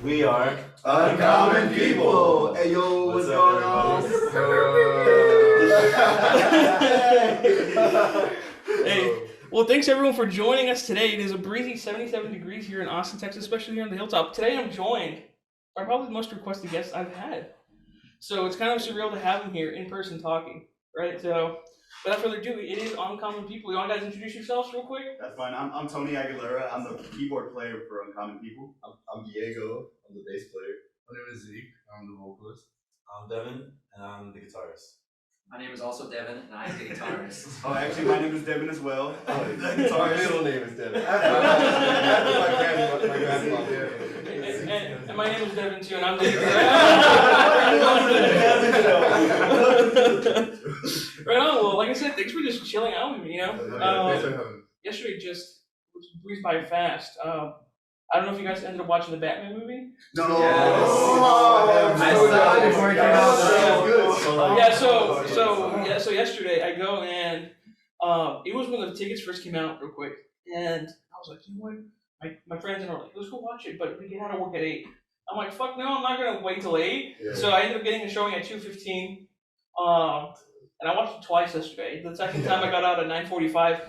We are Uncommon People. Hey yo, what's going on? Hey, well, thanks everyone for joining us today. It is a breezy 77 degrees here in Austin, Texas, especially here on the hilltop. Today I'm joined by probably the most requested guest I've had. So it's kind of surreal to have him here in person talking, right? So without further ado, it is Uncommon People. You want guys introduce yourselves real quick? That's fine. I'm Tony Aguilera. I'm the keyboard player for Uncommon People. I'm Diego. I'm the bass player. My name is Zeke. I'm the vocalist. I'm Devin, and I'm the guitarist. My name is also Devin, and I'm the guitarist. Oh, actually, my name is Devin as well. My middle name is Devin. My grandma. And my name is Devin too, and I'm the Right on. Well, like I said, thanks for just chilling out with me. Yesterday just breezed by fast. I don't know if you guys ended up watching the Batman movie. No. Yes. I saw it before it came out. So yesterday I go and it was when the tickets first came out real quick, and I was like, you know what? My friends and I were like, let's go watch it, but we get out of work at 8. I'm like, fuck no, I'm not gonna wait till 8. Yeah. So I ended up getting a showing at 2:15. And I watched it twice yesterday. The second time I got out at 9:45.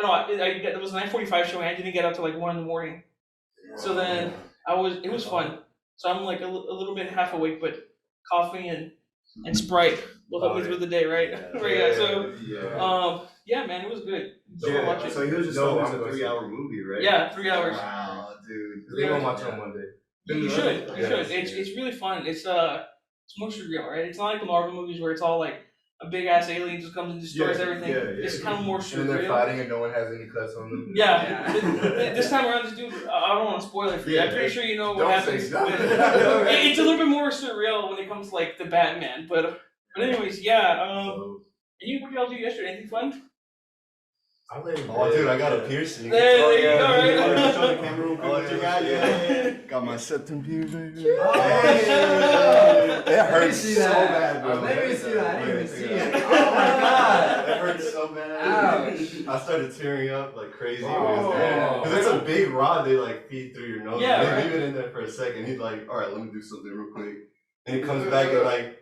No, it was a 9:45 showing. I didn't get out till like 1 in the morning. So then it was fun. So I'm like a little bit half awake, but coffee and Sprite will help me through the day, right? Yeah, man, it was good. So watch it. So he was just No, it's a I'm 3-hour movie, right? Yeah, 3 hours. Wow, dude. We're gonna watch it on Monday. You should. It's really fun. It's more surreal, right? It's not like the Marvel movies where it's all like a big ass alien just comes and destroys everything. It's kind of more surreal. And they're fighting and no one has any cuts on them. Yeah. This time around, this dude, I don't want to spoil it for you. I'm pretty sure you know what happens. It's a little bit more surreal when it comes to like the Batman. But anyways, yeah. And what did y'all do yesterday? Anything fun? Oh, dude, I got a piercing. There you go, right? Show the camera real quick what you got. Yeah. Got my septum piercing. It Let me hurts see so that. bad, bro. Let me see that. I didn't even see it. Oh my god. It hurts so bad. Ouch. I started tearing up like crazy. Oh. Because it's a big rod they like feed through your nose. Yeah, They right. leave it in there for a second. He's like, alright, let me do something real quick. And he comes back and like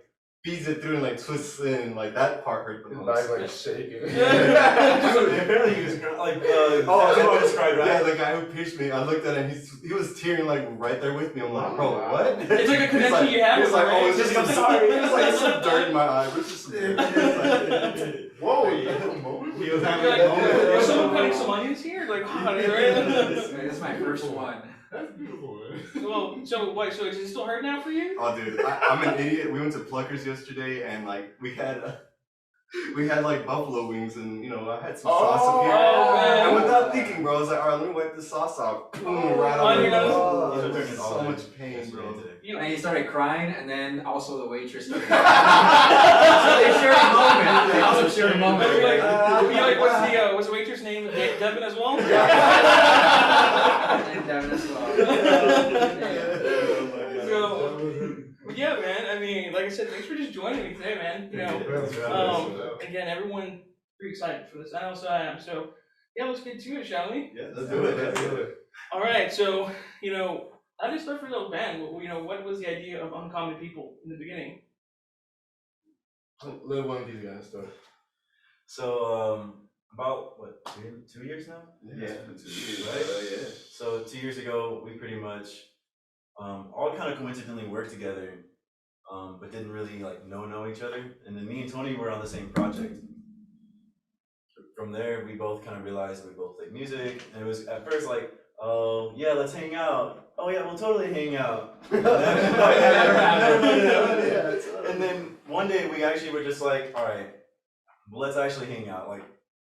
feeds it through and like twists it and like that part hurt the most. Like shaking. Apparently he was like I described, right? Yeah, the guy who pierced me, I looked at him, he was tearing like right there with me. I'm like, bro, what? It's like a connection you have. He's like, right? oh, it's just, I'm sorry. It's like some dirt in my eye, but it's just some dirt. Whoa, you had a moment? He was having You're a like, moment. is someone cutting some onions here? Like, right? This is my first one. That's beautiful, man. Well, so is it still hurt now for you? Oh, dude, I'm an idiot. We went to Pluckers yesterday, and like we had like buffalo wings, and you know I had some sauce up here. man. And without thinking, bro, I was like, all right, let me wipe this sauce off. Boom, right on on your the nose? nose. Oh, It was it's so all much pain, bro. You And he started crying, and then also the waitress started crying. So they shared a moment. They also shared a moment. You're like, what's the waitress name? Devin as well? And Devin as well. Yeah, man. I mean, like I said, thanks for just joining me today, man. You know, again, everyone pretty excited for this. I know so I am. So, yeah, let's get to it, shall we? Yeah, let's do it. All right. So, how did you start for the band? What was the idea of Uncommon People in the beginning? Let one of these guys start. So about what 2 years now? Yeah, Right? So 2 years ago, we pretty much all kind of coincidentally worked together, but didn't really like know each other. And then me and Tony were on the same project. From there, we both kind of realized we both like music, and it was at first like, oh yeah, let's hang out. Oh yeah, we'll totally hang out. And then one day we actually were just like, all right, well, let's actually hang out. Like,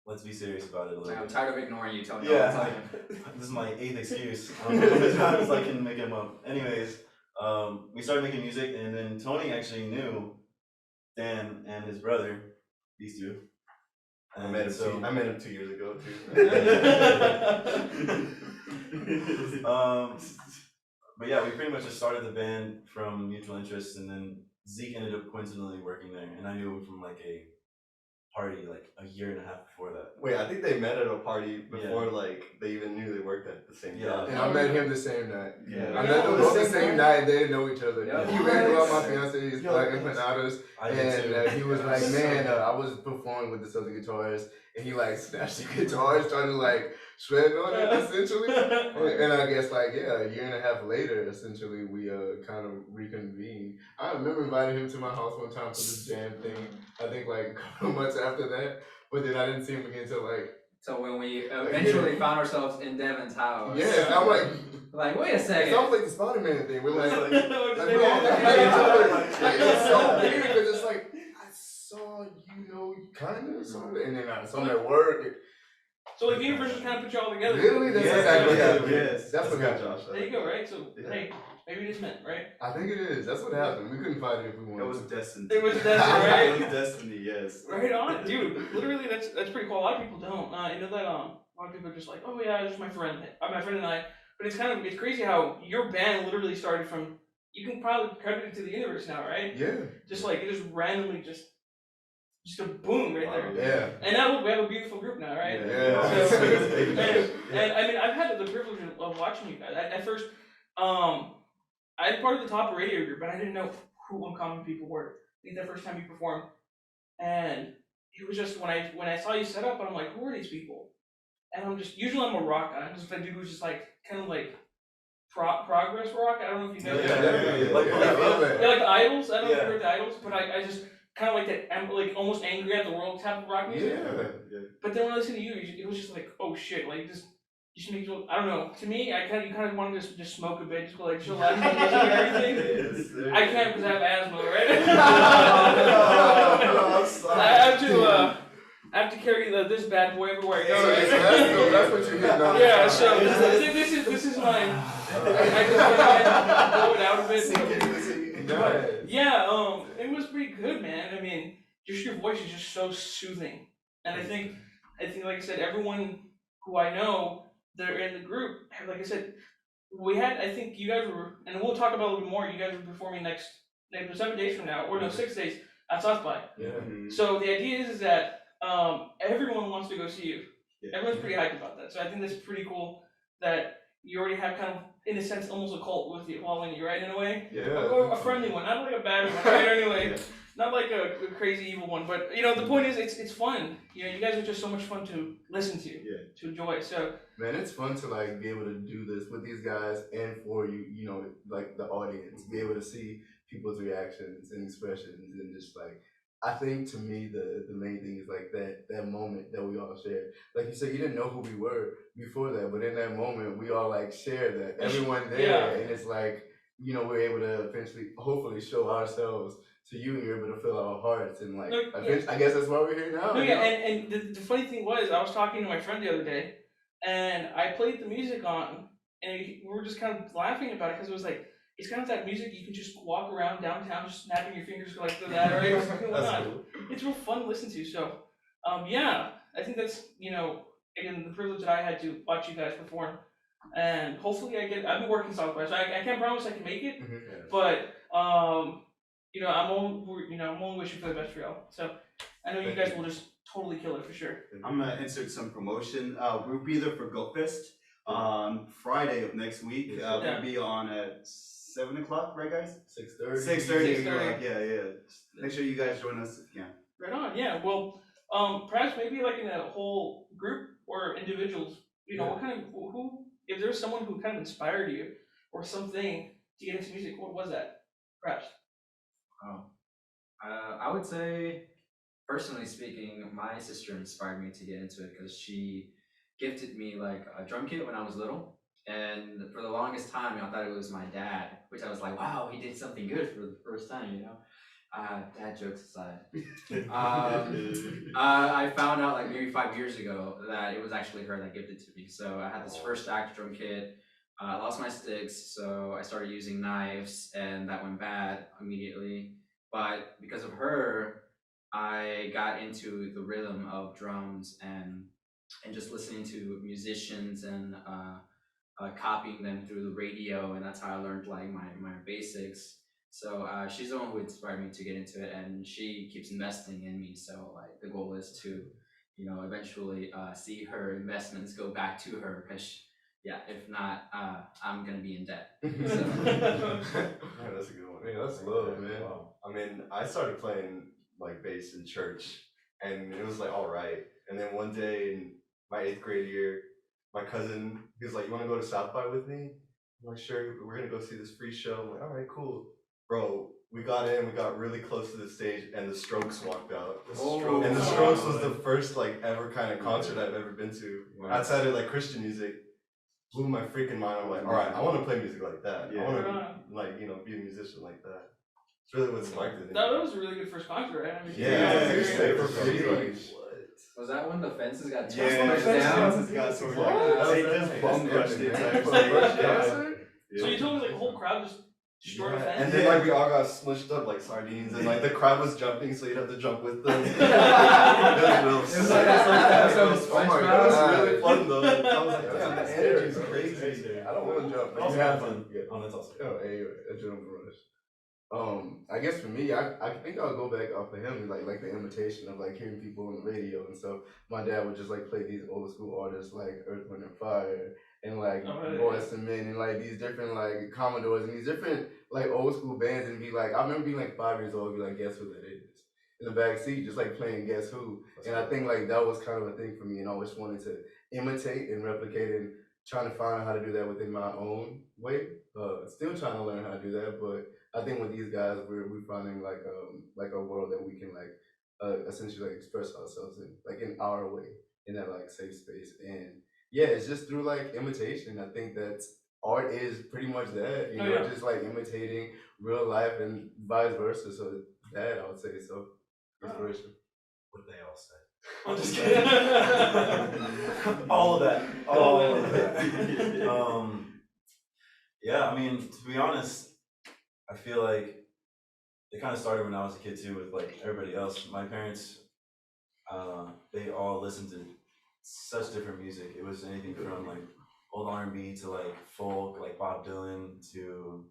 let's be serious about it a little I'm bit. tired of ignoring you, Tony. Yeah, all the time. this is my 8th excuse. How many times I can make him up. Anyways, we started making music, and then Tony actually knew Dan and his brother, these two. I met him 2 years ago too. But yeah, we pretty much just started the band from mutual interests, and then Zeke ended up coincidentally working there, and I knew him from like a party like a year and a half before that. Wait, I think they met at a party before like they even knew they worked at the same Yeah. night. And I met him the same night. Yeah. I met them both the same night. They didn't know each other. Yeah. He ran around my Nice. fiance's Yo, empanadas, I did too. and he was like, So "Man, good. I was performing with this other guitarist, and he like snatched the guitar and started like shredding on it essentially." And I guess like a year and a half later, essentially we kind of reconvened. I remember inviting him to my house one time for this jam thing. I think like a couple of months after that, but then I didn't see him again until like. So when we eventually found ourselves in Devin's house, Yeah, I'm like, wait a it's second. almost like the Spider-Man thing. We're like Like, we're all looking at each other. Like, it's so weird because it's like I saw kind of, sort of, and then I saw him at work. So like the universe just kind of put you all together. Literally, that's Yeah, exactly what yeah, happened. yes. That's what good, happened. Josh. There you go, right? So Yeah. hey, maybe it is meant, right? I think it is. That's what happened. We couldn't fight it if we It wanted. was to. destined. It was destined, right? It was destiny, yes. Right on, dude. Literally, that's pretty cool. A lot of people don't. You know that a lot of people are just like, oh yeah, this is my friend, and I. But it's crazy how your band literally started from. You can probably credit it to the universe now, right? Yeah. Just like it just randomly just a boom right there. Yeah. And now we have a beautiful group now, right? Yeah. So, and I mean, I've had the privilege of watching you guys. At first, I'm part of the top radio group, but I didn't know who Uncommon People were. I think the first time you performed, and it was just when I saw you set up, I'm like, who are these people? And I'm just usually I'm a rock guy. I'm just a dude who's just like kind of like progress rock. I don't know if you know. Yeah. Like, I love it. Yeah, like the Idols. I don't know if Yeah. you heard the Idols, but I just kind of like that, like almost angry at the world type of rock music. Yeah. But then when I listened to you, it was just like, oh shit, like this. You should make I don't know. To me, you kind of wanted to just smoke a bit, just go like chill out and music and everything. I can't because I have asthma, right? No, I'm sorry. I have to carry this bad boy everywhere I go. Right? That's what you get now. Yeah, so this is mine. I just want to blow it out a bit. But yeah, it was pretty good, man. I mean, just your voice is just so soothing, and I think like I said, everyone who I know that are in the group, like I said, I think you guys were, and we'll talk about it a little bit more. You guys are performing next 7 days from now, or no, 6 days at South by. Yeah. So the idea is that everyone wants to go see you. Yeah. Everyone's pretty hyped about that. So I think that's pretty cool that you already have kind of, in a sense, almost a cult with you following you, right? In a way, Yeah. a friendly one, not like a bad one, right? Anyway, not like a crazy evil one. But the point is, it's fun. You guys are just so much fun to listen to, to enjoy. So Man, it's fun to like be able to do this with these guys and for you, like the audience, be able to see people's reactions and expressions and just like I think to me the main thing is like that moment that we all shared. Like you said, you didn't know who we were before that, but in that moment we all like share that. Everyone there Yeah. and it's like, we're able to eventually hopefully show ourselves to you and you're able to fill our hearts and like No, I guess that's why we're here now. no, yeah, and the funny thing was, I was talking to my friend the other day, and I played the music on, and we were just kind of laughing about it because it was like it's kind of that music you can just walk around downtown, just snapping your fingers go like that, right? It's like, why not? It's real fun to listen to. So, yeah, I think that's again the privilege that I had to watch you guys perform, and hopefully I've been working Southwest. I can't promise I can make it, but I'm only wishing for the best for y'all. So I know you guys will just totally kill it for sure. I'm gonna insert some promotion. We'll be there for GoFest on Friday of next week. We'll be on at 7 o'clock, right, guys? 6:30. 6:30. 6:30. Yeah. Make sure you guys join us if you can. Right on. Yeah. Well, perhaps maybe like in a whole group or individuals. What kind of who? If there's someone who kind of inspired you or something to get into music, what was that? Perhaps. I would say, personally speaking, my sister inspired me to get into it because she gifted me like a drum kit when I was little, and for the longest time I thought it was my dad, which I was like, wow, he did something good for the first time, dad jokes aside. I found out like maybe 5 years ago that it was actually her that gifted to me. So I had this first stacked drum kit. I lost my sticks, so I started using knives, and that went bad immediately. But because of her, I got into the rhythm of drums and just listening to musicians and copying them through the radio, and that's how I learned like my basics. So she's the one who inspired me to get into it, and she keeps investing in me. So like the goal is to, eventually see her investments go back to her, because yeah, if not, I'm gonna be in debt. Yeah, So, that's a good one. Yeah, that's love, man. Wow. I mean, I started playing like bass in church, and it was like all right. And then one day in my 8th grade year, my cousin, he was like, "You want to go to South by with me?" I'm like, "Sure, we're gonna go see this free show." I'm like, "All right, cool." Bro, we got in, we got really close to the stage, and the Strokes walked out. Oh, And the wow. Strokes was the first like ever kind of concert I've ever been to. Outside of like Christian music, blew my freaking mind. I'm like, all right, I want to play music like that. Yeah. I want to like be a musician like that. It's really what sparked it. That was a really good first concert, right? I mean, Yeah, seriously. for free. was that when the fences got torn Yeah, down? it's got sort of What? like, they That was just bum rushed it type Like, thing. So you told me like the whole crowd just destroyed a fence? And then like we all got smushed up like sardines, and like the crowd was jumping, so you'd have to jump with them. It was real It was like that sick. episode of Oh my SpongeBob. That was God. really fun though. I was like, Yeah, damn, the that's energy's scary, bro. crazy. I don't want to jump. Also You have fun. to. Yeah. Oh, that's awesome. Oh, hey, adrenaline rush. I guess for me, I think I'll go back off of him, like the imitation of like hearing people on the radio and stuff. My dad would just like play these old school artists like Earth, Wind and Fire and like Boyz II Men and like these different like Commodores and these different like old school bands and be like, I remember being like 5 years old, be like, guess who that is? In the back seat, just like playing Guess Who. And I think like that was kind of a thing for me, and I always wanted to imitate and replicate and trying to find out how to do that within my own way. Still trying to learn how to do that, but I think with these guys, we're finding like a world that we can like essentially like express ourselves in like in our way in that like safe space. And yeah, it's just through like imitation. I think that art is pretty much that, you Oh, know, yeah. just like imitating real life and vice versa. So that I would say so. Inspiration. What they all say. I'm just kidding. All of that. All of that. Yeah, I mean, to be honest, I feel like it kind of started when I was a kid too, with like everybody else. My parents, they all listened to such different music. It was anything from like old R&B to like folk, like Bob Dylan to,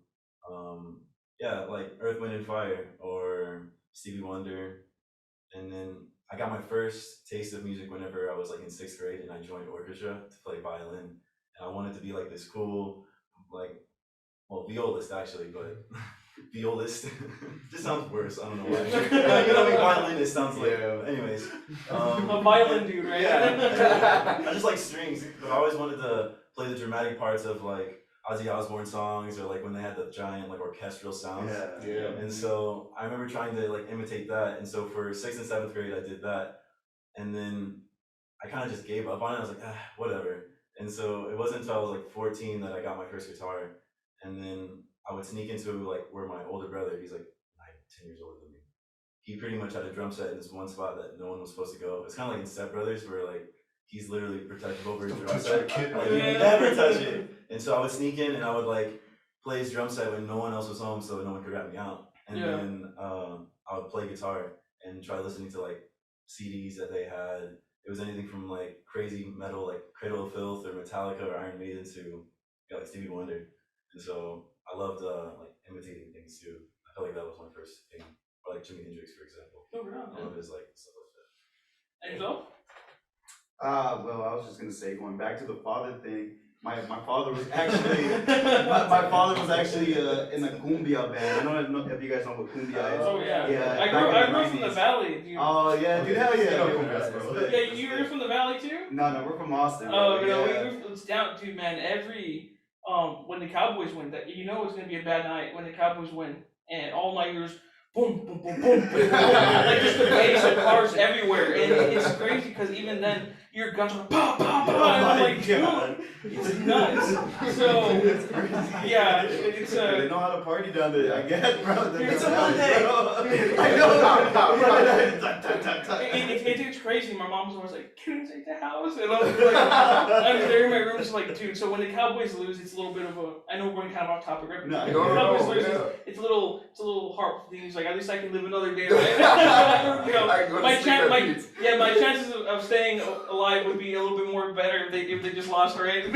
yeah, like Earth, Wind and Fire or Stevie Wonder. And then I got my first taste of music whenever I was like in 6th grade, and I joined orchestra to play violin. And I wanted to be like this cool, like, well, violist actually, but violist just sounds worse. I don't know why. You know, like violinist sounds like. Yeah. Anyways, A violin dude, right? yeah. I just like strings, but I always wanted to play the dramatic parts of like Ozzy Osbourne songs, or like when they had the giant like orchestral sounds. Yeah. And so I remember trying to like imitate that. And so for 6th and 7th grade, I did that. And then I kind of just gave up on it. I was like, whatever. And so it wasn't until I was like 14 that I got my first guitar. And then I would sneak into like where my older brother, he's like 10 years older than me. He pretty much had a drum set in this one spot that no one was supposed to go. It's kind of like in Step Brothers, where like he's literally protective over his drum set. Like, you never touch it. And so I would sneak in and I would like play his drum set when no one else was home, so no one could rat me out. And then I would play guitar and try listening to like CDs that they had. It was anything from like crazy metal, like Cradle of Filth or Metallica or Iron Maiden, to like Stevie Wonder. And so I loved like imitating things too. I felt like that was my first thing. Or like Jimi Hendrix, for example. Oh, wow. I love his like stuff like that. And yourself? Well, I was just gonna say, going back to the father thing, my father was actually my father was actually in a cumbia band. I don't know if you guys know what cumbia is. Oh, yeah. Yeah, I back in grew the up from the 90s. valley. Dude. Oh yeah, dude, hell yeah. know dude. cumbia, bro. Yeah, you're from the valley too? No, we're from Austin. Oh, bro. you know, Yeah. it's down, dude, man. Every when the Cowboys win, that you know it's gonna be a bad night when the Cowboys win, and all nighters, boom, boom, boom, boom, boom, boom, like just the bass of cars everywhere, and it's crazy because even then your guns are pow, pow, pow, and I'm like, dude, it's nuts. So yeah, it's They know how to party down there, I guess, bro. It's a Monday. I know. It's crazy. My mom's always like, "Can we take the house?" And I'm like, I'm there in my room, just like, dude. So when the Cowboys lose, it's a little bit of a. I know we're going kind of off topic, right? No, When no, the no, Cowboys lose, yeah. it's a little heart thing. He's like, at least I can live another day, right? You know, I go to sleep at peace. my chances of staying alive would be a little bit more better if they just lost, right? Oh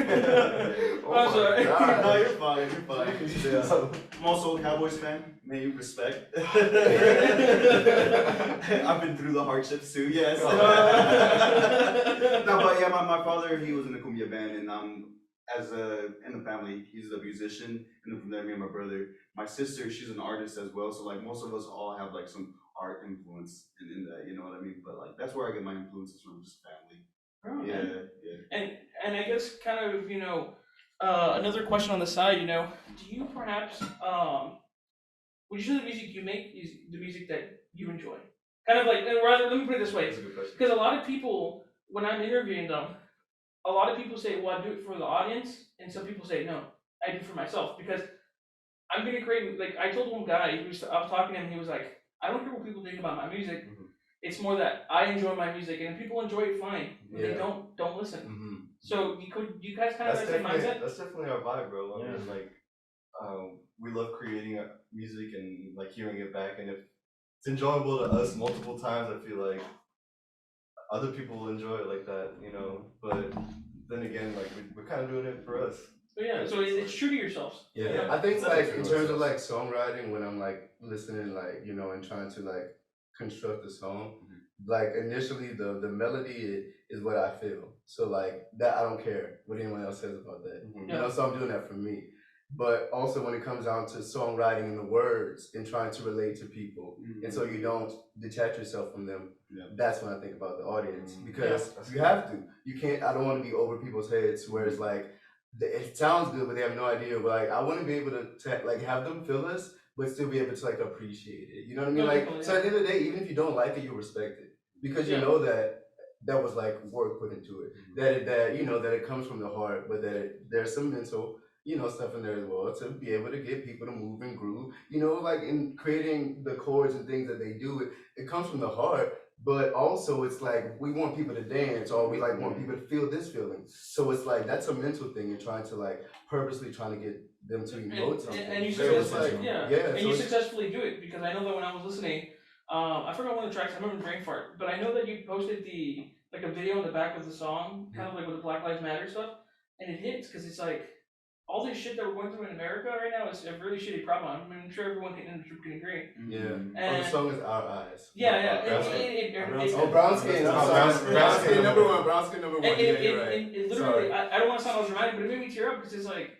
I'm my sorry. God. No, you're fine. You're fine. Yeah. I'm also a Cowboys fan. May you respect. I've been through the hardships too. Yes. No, but yeah, my father, he was in the cumbia band, and in the family, he's a musician, and then from there, me and my brother. My sister, she's an artist as well, so like most of us all have like some art influence in that, you know what I mean? But like that's where I get my influences from, just family. Oh, Yeah, man. yeah. And I guess kind of, another question on the side, do you perhaps would you say the music you make is the music that you enjoy? Kind of like, and rather, let me put it this way, That's a good question. because a lot of people, when I'm interviewing them, a lot of people say, well, I do it for the audience, and some people say, no, I do it for myself, because I'm gonna create, like, I told one guy, I was talking to him, he was like, I don't care what people think about my music, it's more that I enjoy my music, and if people enjoy it, fine, if they don't listen. Mm-hmm. So you guys kind of have the same mindset? That's definitely our vibe, bro. I Yeah. mean, like, we love creating music and like hearing it back, and if it's enjoyable to us multiple times, I feel like other people will enjoy it like that, But then again, like we're kind of doing it for us. So yeah, so it's true to yourselves. Yeah, I think like in terms of like songwriting, when I'm like listening, like and trying to like construct a song, like initially the melody is what I feel. So like that I don't care what anyone else says about that. So I'm doing that for me. But also when it comes down to songwriting and the words and trying to relate to people, and so you don't detach yourself from them. That's when I think about the audience, because you have to. You can't. I don't want to be over people's heads where it's like it sounds good, but they have no idea. But like I want to be able to like have them feel us, but still be able to like appreciate it. You know what I mean? Like so at the end of the day, even if you don't like it, you respect it because you know that was like work put into it. That that it comes from the heart, but that there's some mental stuff in there as well to be able to get people to move and groove. Like in creating the chords and things that they do, it comes from the heart. But also, it's like we want people to dance, or we like want people to feel this feeling. So it's like that's a mental thing. You're trying to like purposely trying to get them to emote something. And you So it's successfully, like, and you successfully do it, because I know that when I was listening, I forgot one of the tracks. I remember Brain Fart, but I know that you posted a video in the back of the song, kind of like with the Black Lives Matter stuff, and it hits because it's like all this shit that we're going through in America right now is a really shitty problem. I mean, I'm sure everyone can agree. Yeah. And the song is Our Eyes. Yeah. Brown skin. Brown skin number one. Brown skin number one. It literally, I don't want to sound all dramatic, but it made me tear up because it's like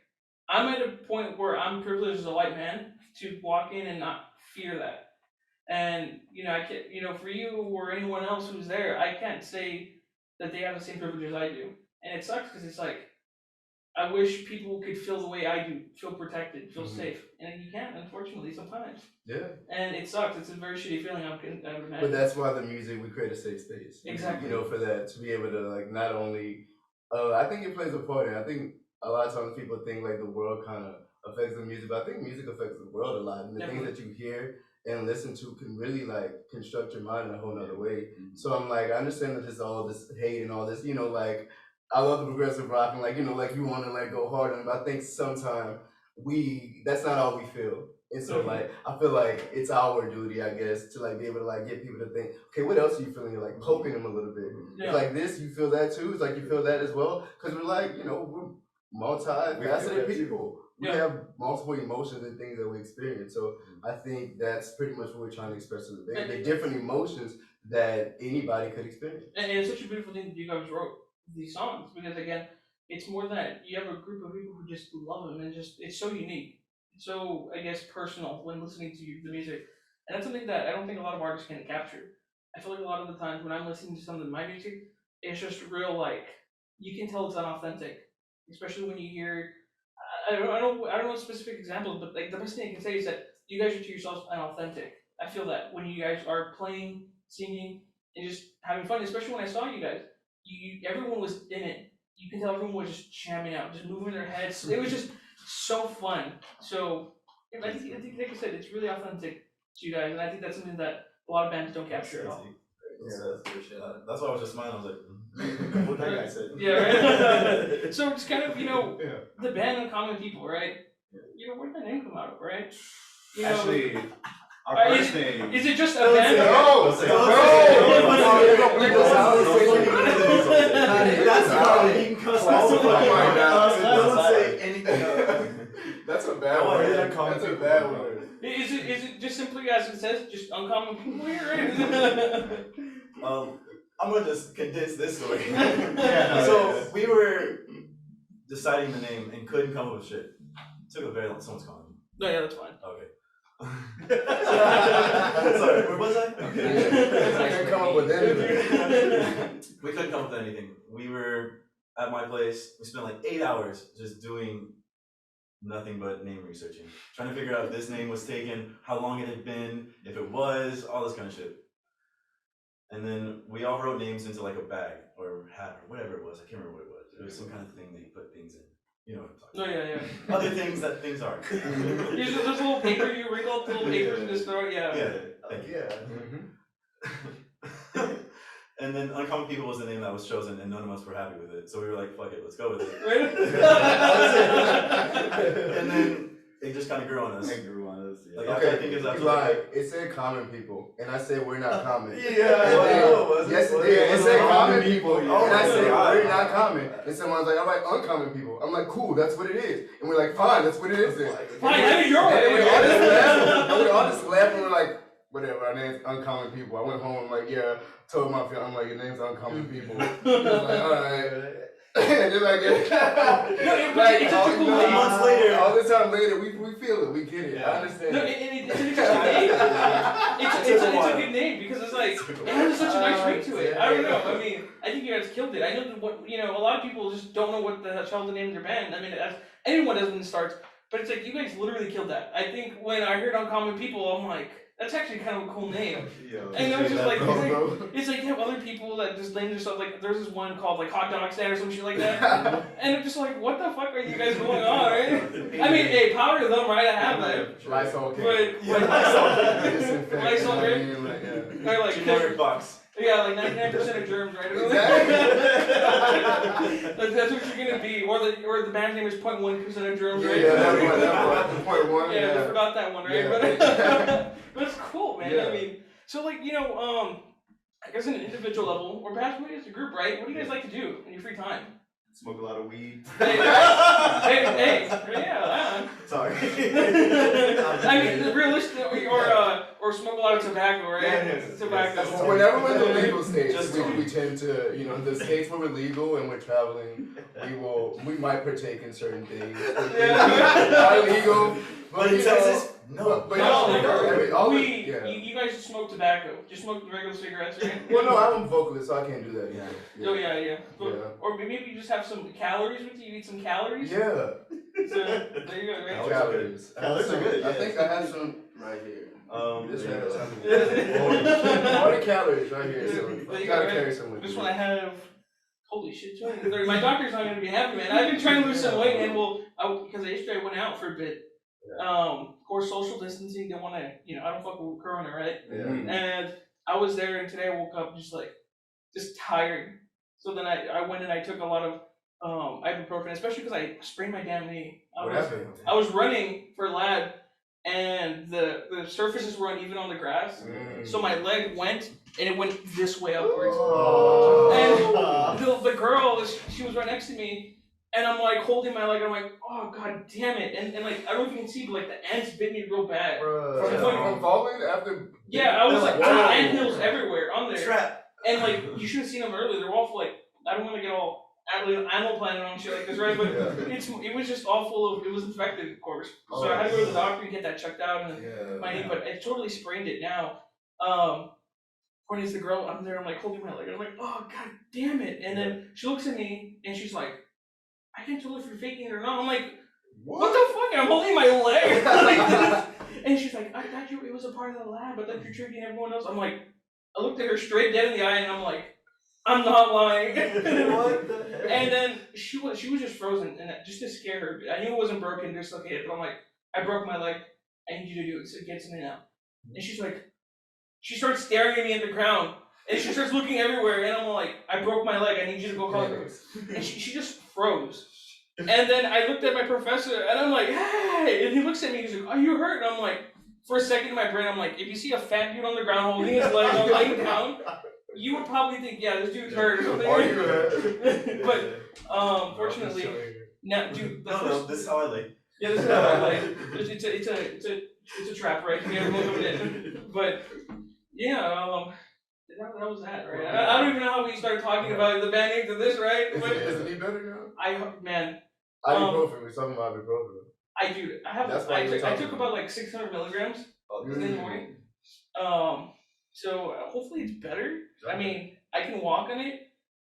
I'm at a point where I'm privileged as a white man to walk in and not fear that. And I can't, for you or anyone else who's there, I can't say that they have the same privilege as I do. And it sucks because it's like I wish people could feel the way I do, feel protected, feel safe, and you can't, unfortunately, sometimes. Yeah. And it sucks. It's a very shitty feeling. I would imagine. But that's why the music, we create a safe space. Exactly. For that, to be able to like not only, I think it plays a part in. I think a lot of times people think like the world kind of affects the music, but I think music affects the world a lot, and the things that you hear and listen to can really like construct your mind in a whole nother way. So I'm like, I understand that there's all this hate and all this, like. I love the progressive rock and like you want to like go hard on it, but I think sometimes that's not all we feel. And so like I feel like it's our duty, I guess, to like be able to like get people to think, okay, what else are you feeling? You're like poking them a little bit. It's like this, you feel that too? It's like you feel that as well? Because we're like, we're multi-faceted people. We have multiple emotions and things that we experience. So I think that's pretty much what we're trying to express in the band. The different emotions that anybody could experience. And it's such a beautiful thing that you guys wrote these songs, because again, it's more that you have a group of people who just love them, and just it's so unique, it's so I guess personal when listening to the music, and that's something that I don't think a lot of artists can capture. I feel like a lot of the times when I'm listening to some of my music, it's just real, like you can tell it's unauthentic, especially when you hear. I don't know specific examples, but like the best thing I can say is that you guys are to yourselves unauthentic. I feel that when you guys are playing, singing, and just having fun, especially when I saw you guys. Everyone was in it. You can tell everyone was just jamming out, just moving their heads. It was just so fun. So I think, like I said, it's really authentic to you guys, and I think that's something that a lot of bands don't capture at all. That's why I was just smiling. I was like, what that guy said. Yeah, right. So it's kind of the band Uncommon People, right? Where'd the name come out of, right? Actually. Our first name. Is it just a band? That's a bad word. That's a bad word. Is it just simply as it says, just uncommon people here, right? I'm gonna just condense this story. So we were deciding the name and couldn't come up with shit. Took a very long. Someone's calling me. No, yeah, that's fine. Okay. Sorry, where was I? I can't come up with anything. We couldn't come up with anything. We were at my place. We spent like 8 hours just doing nothing but name researching, trying to figure out if this name was taken, how long it had been, if it was, all this kind of shit. And then we all wrote names into like a bag or hat or whatever it was. I can't remember what it was. It was some kind of thing that you put things in. You know what I'm talking No, yeah, yeah. about. Other things that things aren't. There's a little paper, you wrinkle up the little papers and just throw it, yeah. Yeah, thank you. And then Uncommon People was the name that was chosen, and none of us were happy with it. So we were like, fuck it, let's go with it. And then it just kind of grew on us. It grew on us. Yeah. Like, after I think it was you after lied. It said common people, and I said we're not common. Yeah, And then- yes, it did. It said common people, and Oh I my said God. we're not common. And someone's like, I'm like uncommon people. I'm like, cool, that's what it is. And we're like, fine, that's what it is then. Fine, have it your And way. we all just laughed. And we all just laughed, and we're like, whatever. Our name's uncommon people. I went home. I'm like, yeah. Told my fiance, I'm like, your name's uncommon people. They're like, all right. And they're like, it's like such a cool name. Months later. all this time later, we feel it, we get it. Yeah. I understand. No, it. it's an interesting name. It's a good name because it's like, it has such a nice ring to it. I don't know. I mean, I think you guys killed it. I know that what, a lot of people just don't know what the hell the name of their band. I mean, anyone does when it starts, but it's like, you guys literally killed that. I think when I heard Uncommon People, I'm like, that's actually kind of a cool name. And I was just like, it's like you have other people that just name themselves, like, there's this one called like Hot Dog Stand or some shit like that. And I'm just like, what the fuck are you guys going on, right? I mean, hey, power to them, right? I have that. Lysol cake. But Disinfect, Lysol you know what I cake? mean? Like, yeah. they're like, generic box. yeah, like 99% of germs, right? That's what you're gonna be. Or the band's name is 0.1% of germs, right? Yeah, that one, point one. Yeah, I forgot that one, right? Yeah. But it's cool, man. Yeah. I mean, so like, I guess on an individual level, or perhaps maybe as a group, right? What do you guys like to do in your free time? Smoke a lot of weed. Hey, yeah. Sorry. I mean, realistic, or smoke a lot of tobacco, right? Yeah, Tobacco. yes. Whenever we're in the legal states, Just we tend to, the states where we're legal and we're traveling, we might partake in certain things. Yeah. Not illegal, But in you know, Texas, no. But No, yeah. you guys just smoke tobacco. Just smoke regular cigarettes, right? Well, no, I'm a vocalist, so I can't do that. Yeah. Oh yeah. But, Yeah. Or maybe you just have some calories with you. You eat some calories. Yeah. So there you go, right? Calories. Calories are good, I yeah. think I have some right here. This there right you go. 40 calories right here, so There I you gotta go, carry some with This me. one I have. Holy shit, 230. My doctor's not gonna be happy, man. I've been trying to lose some weight, and because yesterday I went out for a bit. Of course, social distancing. Didn't want to, I don't fuck with Corona, right? Yeah. And I was there, and today I woke up just tired. So then I went and I took a lot of ibuprofen, especially because I sprained my damn knee. What happened? I was running for lab, and the surfaces were uneven on the grass. So my leg went, and it went this way upwards. Oh. And the girl, she was right next to me, and I'm like holding my leg, and I'm like, oh god damn it. And like, I don't know if you can see, but like the ants bit me real bad. From falling after? Yeah, I was like, Whoa. ant hills everywhere on there. Trap. And like, you should have seen them earlier. They're all like, I don't want to get all Animal Planet on shit like this, right? But it was just all full of, it was infected, of course. So I had to go to the doctor and get that checked out, and my knee, but I totally sprained it now. Point is, the girl, I'm there, I'm like holding my leg, and I'm like, oh god damn it. And then she looks at me and she's like, I can't tell if you're faking it or not. I'm like, what the fuck? And I'm holding my leg. Like, and she's like, I thought it was a part of the lab, I thought you're tricking everyone else. I'm like, I looked at her straight dead in the eye, and I'm like, I'm not lying. What the heck? And then she was just frozen, and just to scare her, I knew it wasn't broken, dislocated, but I'm like, I broke my leg. I need you to do it. So get to me now. And she's like, she starts staring at me at the ground, and she starts looking everywhere, and I'm like, I broke my leg. I need you to go call her. And she just froze. And then I looked at my professor, and I'm like, hey! And he looks at me, he's like, are you hurt? And I'm like, for a second in my brain, I'm like, if you see a fat dude on the ground holding his leg and laying down, you would probably think, yeah, this dude's hurt or something. Are you hurt? But fortunately, now, dude, No, this is how I lay. yeah, this is how I like. It's a trap, right? We gotta go in. But yeah, that was that, right? I don't even know how we started talking about the band name to this, right? Is But it any better now? man, Ibuprofen. We're talking about ibuprofen. I do. I have. That's why I you were took, I talking took about about like 600 milligrams in the Mm. morning. So hopefully it's better. I mean, I can walk on it.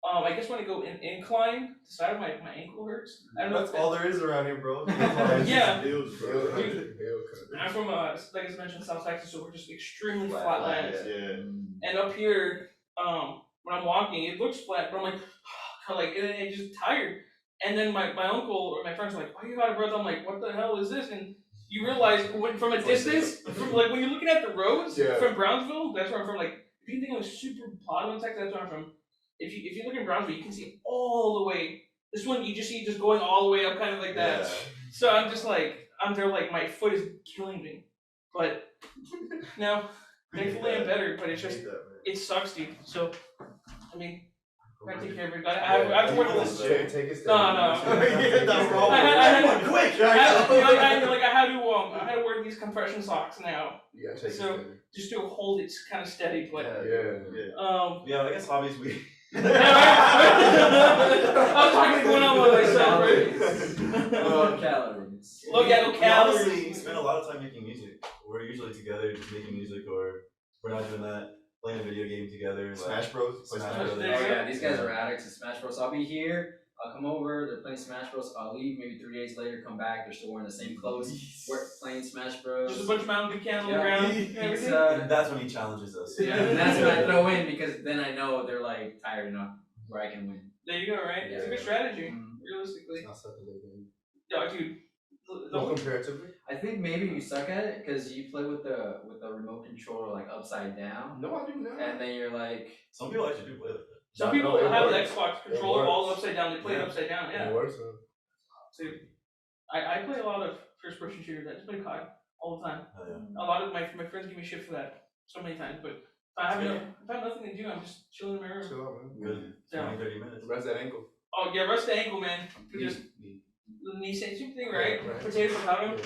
I guess when I go incline, the side of my ankle hurts. I don't know. That's all there is around here, bro. Yeah. Hills, bro. Hell, Dude. hell, I'm from like I mentioned, South Texas, so we're just extremely Flat flat land, lands. Yeah. And up here, when I'm walking, it looks flat, but I'm like, like, and I'm just tired. And then my uncle or my friends are like, "Why are you out of breath?" I'm like, "What the hell is this?" And you realize from a distance, from like when you're looking at the roads Yeah. from Brownsville, that's where I'm from. Like, if you think of super bottom in Texas, that's where I'm from. If you look in Brownsville, you can see all the way. This one you just see just going all the way up, kind of like that. So I'm just like, I'm there like my foot is killing me, but no, thankfully I'm better. But it's just it sucks, dude. So I mean, I take care of it. I have to work on this. Take it. No, no. That's wrong. I had- Quick. I had to wear these compression socks now, Yeah, take So- it. just to hold it kind of steady. But Yeah. Yeah, I guess hobbies we. I was talking going on with myself, right? Low calories. Low, yeah, no We calories. honestly spend a lot of time making music. We're usually together just making music, or if we're not doing that, playing a video game together. Smash Bros. Play Smash Smash Bros. Oh There you yeah, these guys are addicts to Smash Bros. I'll be here, I'll come over, they're playing Smash Bros. I'll leave, maybe 3 days later, come back, they're still wearing the same clothes, playing Smash Bros. Just a bunch of Mountain Dew cans on the Yeah. ground. And everything. And that's when he challenges us. Yeah. And that's what I throw in because then I know they're like tired enough where I can win. There you go, right? It's a good strategy, realistically. It's not something they do. Yeah, dude. No, comparatively. I think maybe you suck at it because you play with the remote controller like upside down, No, I do not. and then you're like, Some people actually do play with it. Some No, people no, it have the works. Xbox It controller all works. upside down. They play it Yeah. upside down. Yeah. It works. So I play a lot of first person shooters. I just play COD all the time. Oh, yeah. A lot of my friends give me shit for that so many times. But if I have nothing to do, I'm just chilling in my room. Chill out, man. Good. Yeah. 20, 30 minutes. Rest that ankle. Oh yeah, rest the ankle, man. Just the knee same thing, right? Potato potato.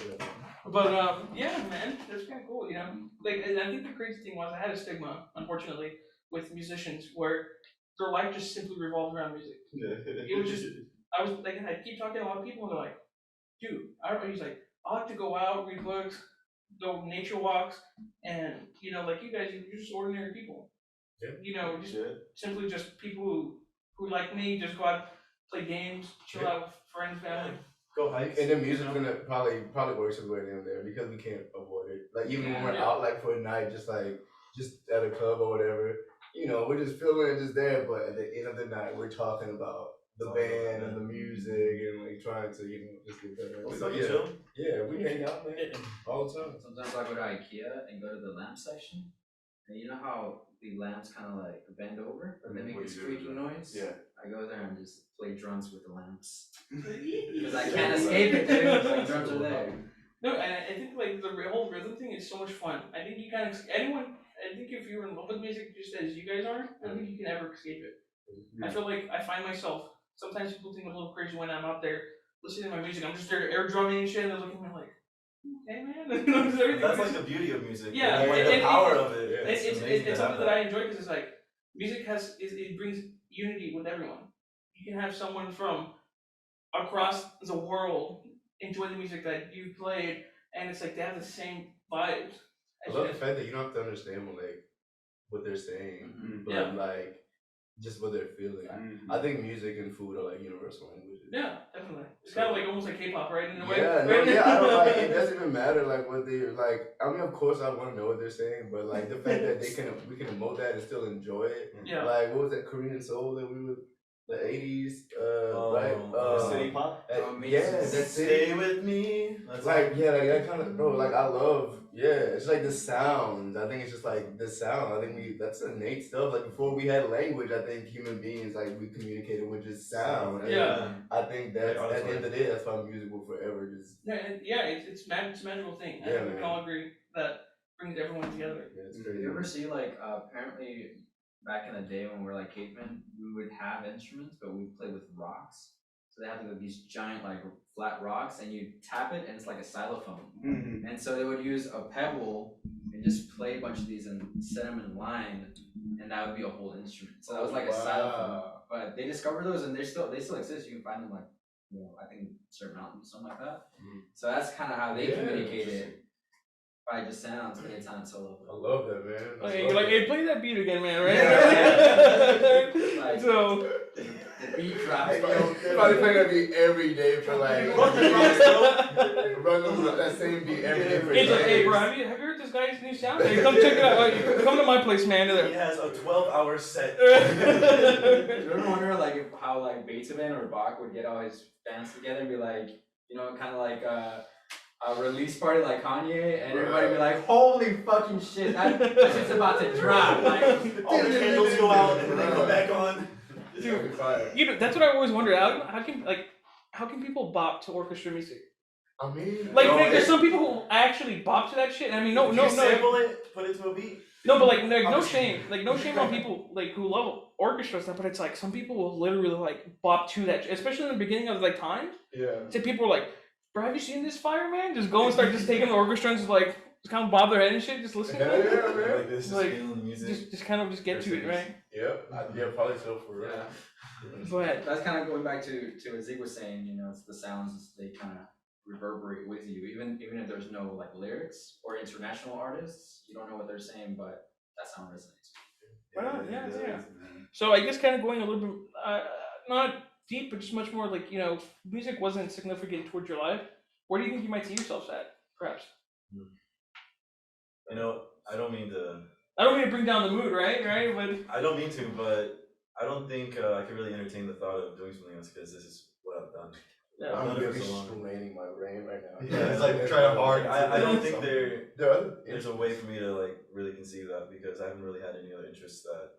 But yeah, man, that's kind of cool, you know. Like, and I think the crazy thing was I had a stigma, unfortunately, with musicians where their life just simply revolved around music. It was just I was like, I keep talking to a lot of people, and they're like, dude, he's like, I like to go out, read books, go nature walks, and you know, like you guys, you're just ordinary people. Yeah. You know, just simply just people who like me, just go out, play games, chill out with friends, family. Go hikes. And the music's gonna probably works its way down there because we can't avoid it. Like even when we're Yeah. out like for a night, just at a club or whatever, you know, we're just feeling it just there. But at the end of the night, we're talking about the band and the music and like trying to just get better. We So, fucking chill. yeah, we hang out, man, all the time. sometimes I go to IKEA and go to the lamp section, and you know how the lamps kind of like bend over and they make What this do you do with squeaking that? noise? Yeah. I go there and just play drums with the lamps because I can't escape it, dude. Like drums are there. No, and I think like the whole rhythm thing is so much fun. I think you kind of I think if you're in love with music just as you guys are, I don't think you can ever escape it. I feel like I find myself sometimes people think I'm a little crazy when I'm out there listening to my music. I'm just there air drumming and shit, and they're looking at me like, "Okay, man." You know, 'cause everything That's is- like the beauty of music. Yeah, Like and- the and- power of it. yeah, it's amazing to something have that I enjoy because it's like music it brings unity with everyone. You can have someone from across the world enjoy the music that you played, and it's like they have the same vibes. I love the fact that you don't have to understand what they're saying, but Yeah. like just what they're feeling. I think music and food are like universal languages. Yeah, definitely. It's kind of like almost like K-pop, right? In a way. Yeah, no, right? yeah, I don't like it. Doesn't even matter like what they like. I mean, of course, I want to know what they're saying, but like the fact that we can emote that and still enjoy it. Yeah. Like, what was that Korean soul that we would the '80s, right? City pop. Yeah, that's it. Stay with me. That's Like that kind of bro. Like I love, it's like the sounds. I think it's just like the sound. I think that's innate stuff. Like before we had language, I think human beings like we communicated with just sound. And Yeah. I think that's Like at the end of the day, that's why music will forever just. It's a magical thing. I Yeah, think we man. can all agree that brings everyone together. Yeah, it's Did crazy. you ever see like apparently back in the day when we were like cavemen, we would have instruments, but we'd play with rocks. So they have like these giant like flat rocks, and you tap it, and it's like a xylophone. And so they would use a pebble and just play a bunch of these and set them in line, and that would be a whole instrument. So that was like a xylophone. But they discovered those, and they still exist. You can find them like I think certain mountains, something like that. So that's kind of how they Yeah. communicate it by just sounds, but they sound so I local. love that, man. I Like, love you're like, hey, that. play that beat again, man, right? Like- So, The beat drops. Hey, yo, probably playing that beat every day for like Run that same beat every day for it's like, hey, years. bro, have you heard this guy's new sound? Hey, come check it out. Like, come to my place, man. He has a 12-hour set. Do you ever wonder how like Beethoven or Bach would get all his fans together and be like, kind of like a release party like Kanye, and everybody be like, holy fucking shit, that shit's about to drop. Like, All the candles go out and then they come back on. Dude, Fire. that's what I always wondered. How can people bop to orchestra music? I mean, Like, No, there's it- some people who actually bop to that shit. I mean, no, You sample it, put it to a beat. no, but like, no shame, no shame on people like who love orchestra stuff. But it's like some people will literally like bop to that, especially in the beginning of like time. yeah. So people are like, "Bro, have you seen this fire, man?" Just go and start just taking the orchestra and just like just kind of bob their head and shit, just listening. Hell to it. yeah, man. Like this is Like, feeling the music. Just kind of just get to it, right? Yep. Yeah, probably so for real. yeah. Go ahead. That's kind of going back to what Zig was saying, it's the sounds, they kind of reverberate with you, even if there's no like lyrics or international artists, you don't know what they're saying, but that sound resonates. Well, yeah, it does, yeah. man. So I guess kind of going a little bit, not deep, but just much more like, music wasn't significant towards your life. Where do you think you might see yourselves at, perhaps? I don't mean to. I don't mean to bring down the mood, right? But I don't mean to, but I don't think I can really entertain the thought of doing something else because this is what I've done. yeah. I've I'm done it really for so long. straining my brain right now. Yeah, it's like trying hard. I don't think there are other there's a way for me to like really conceive that because I haven't really had any other interests that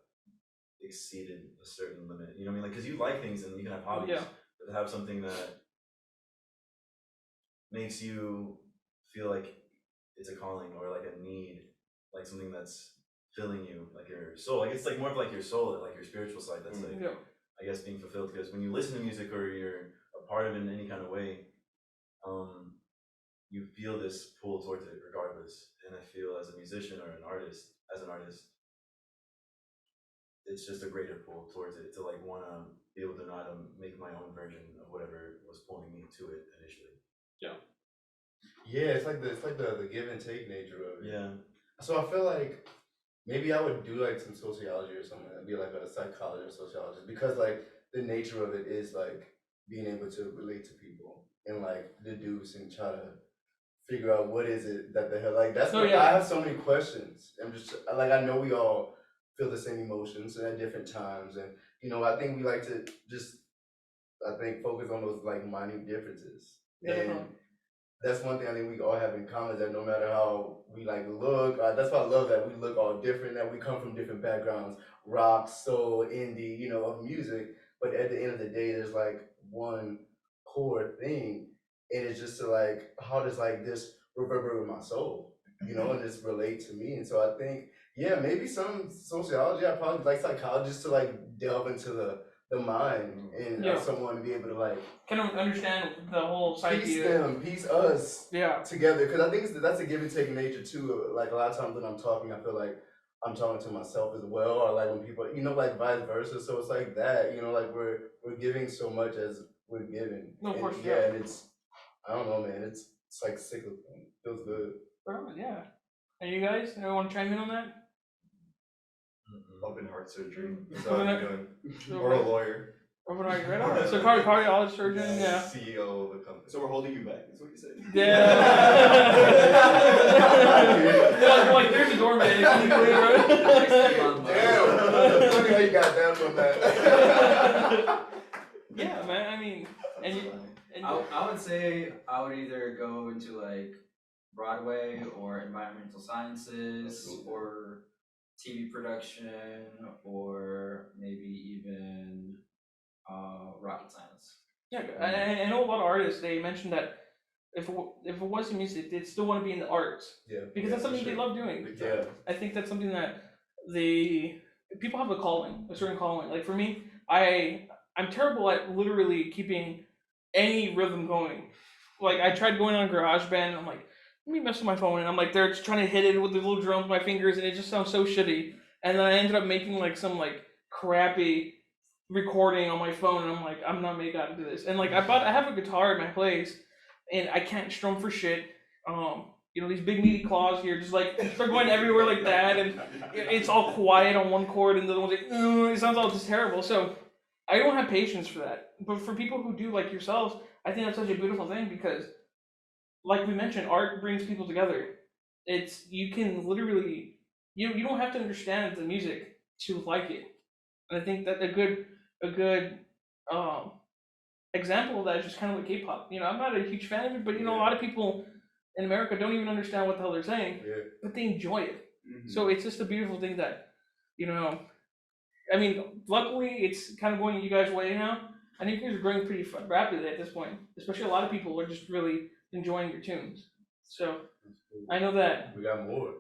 exceeded a certain limit. You know what I mean? Like, because you like things and you can have hobbies, Yeah. but to have something that makes you feel like it's a calling or like a need, like something that's filling you, like your soul. Like it's like more of like your soul, like your spiritual side. That's like Yeah. I guess being fulfilled because when you listen to music or you're a part of it in any kind of way, you feel this pull towards it regardless. And I feel as a musician or an artist, it's just a greater pull towards it to like want to be able to know how to make my own version of whatever was pulling me to it initially. Yeah, it's like the give and take nature of it. Yeah. So I feel like maybe I would do like some sociology or something. I'd be like a psychologist or sociologist because like the nature of it is like being able to relate to people and like deduce and try to figure out what is it that the hell like that's So, what yeah. I have so many questions. I'm just like I know we all feel the same emotions and at different times and I think we like to just focus on those like minute differences. Yeah, And definitely. that's one thing I think we all have in common is that no matter how we like look, that's why I love that we look all different, that we come from different backgrounds, rock, soul, indie, of music. But at the end of the day, there's like one core thing, and it's just to like, how does like this reverberate with my soul, and just relate to me. And so I think, yeah, maybe some sociology, I probably like psychologists to like delve into the mind and Yeah. someone to be able to like Kind of understand the whole psyche. piece them, piece us Yeah. together, because I think that's a give and take nature too. Like a lot of times when I'm talking, I feel like I'm talking to myself as well, or like when people, like vice versa. So it's like that, like we're giving so much as we're giving. No, of And course, yeah, yeah. and it's I don't know, man. It's like cyclical. It feels good. Bro, yeah. And you guys, anyone want to chime in on that? Open heart surgery. That's Open what I'm heart- doing. Or a lawyer. Overnight, right? All right. So cardiologist, surgeon, yeah. CEO of the company. So we're holding you back, is what you said. Yeah. like, there's a doorman. Can you believe it? Damn, funny how you got that from that. Yeah, man. I mean, and you, and I would say I would either go into like Broadway or environmental sciences or TV production or maybe even rocket science. yeah, I know a lot of artists. They mentioned that if it wasn't music, they'd still want to be in the arts Yeah, because that's something they love doing. Yeah. I think that's something that people have a certain calling. Like for me, I'm terrible at literally keeping any rhythm going. Like I tried going on GarageBand, and I'm like, let me mess with my phone, and I'm like, they're just trying to hit it with the little drums with my fingers, and it just sounds so shitty. And then I ended up making like some like crappy recording on my phone, and I'm like, I'm not made out to do this. And like I have a guitar at my place, and I can't strum for shit. These big meaty claws here, just like they're going everywhere like that, and it's all quiet on one chord, and the other one's like, it sounds all just terrible. So I don't have patience for that. But for people who do, like yourselves, I think that's such a beautiful thing because, like we mentioned, art brings people together. It's you can literally you don't have to understand the music to like it. And I think that a good um, example of that is just kind of like K-pop. I'm not a huge fan of it, but a lot of people in America don't even understand what the hell they're saying, Yeah. but they enjoy it. Mhm. So it's just a beautiful thing that, I mean, luckily it's kind of going you guys' way now. I think you guys are growing pretty rapidly at this point. Especially a lot of people are just really enjoying your tunes. So I know that. We got more.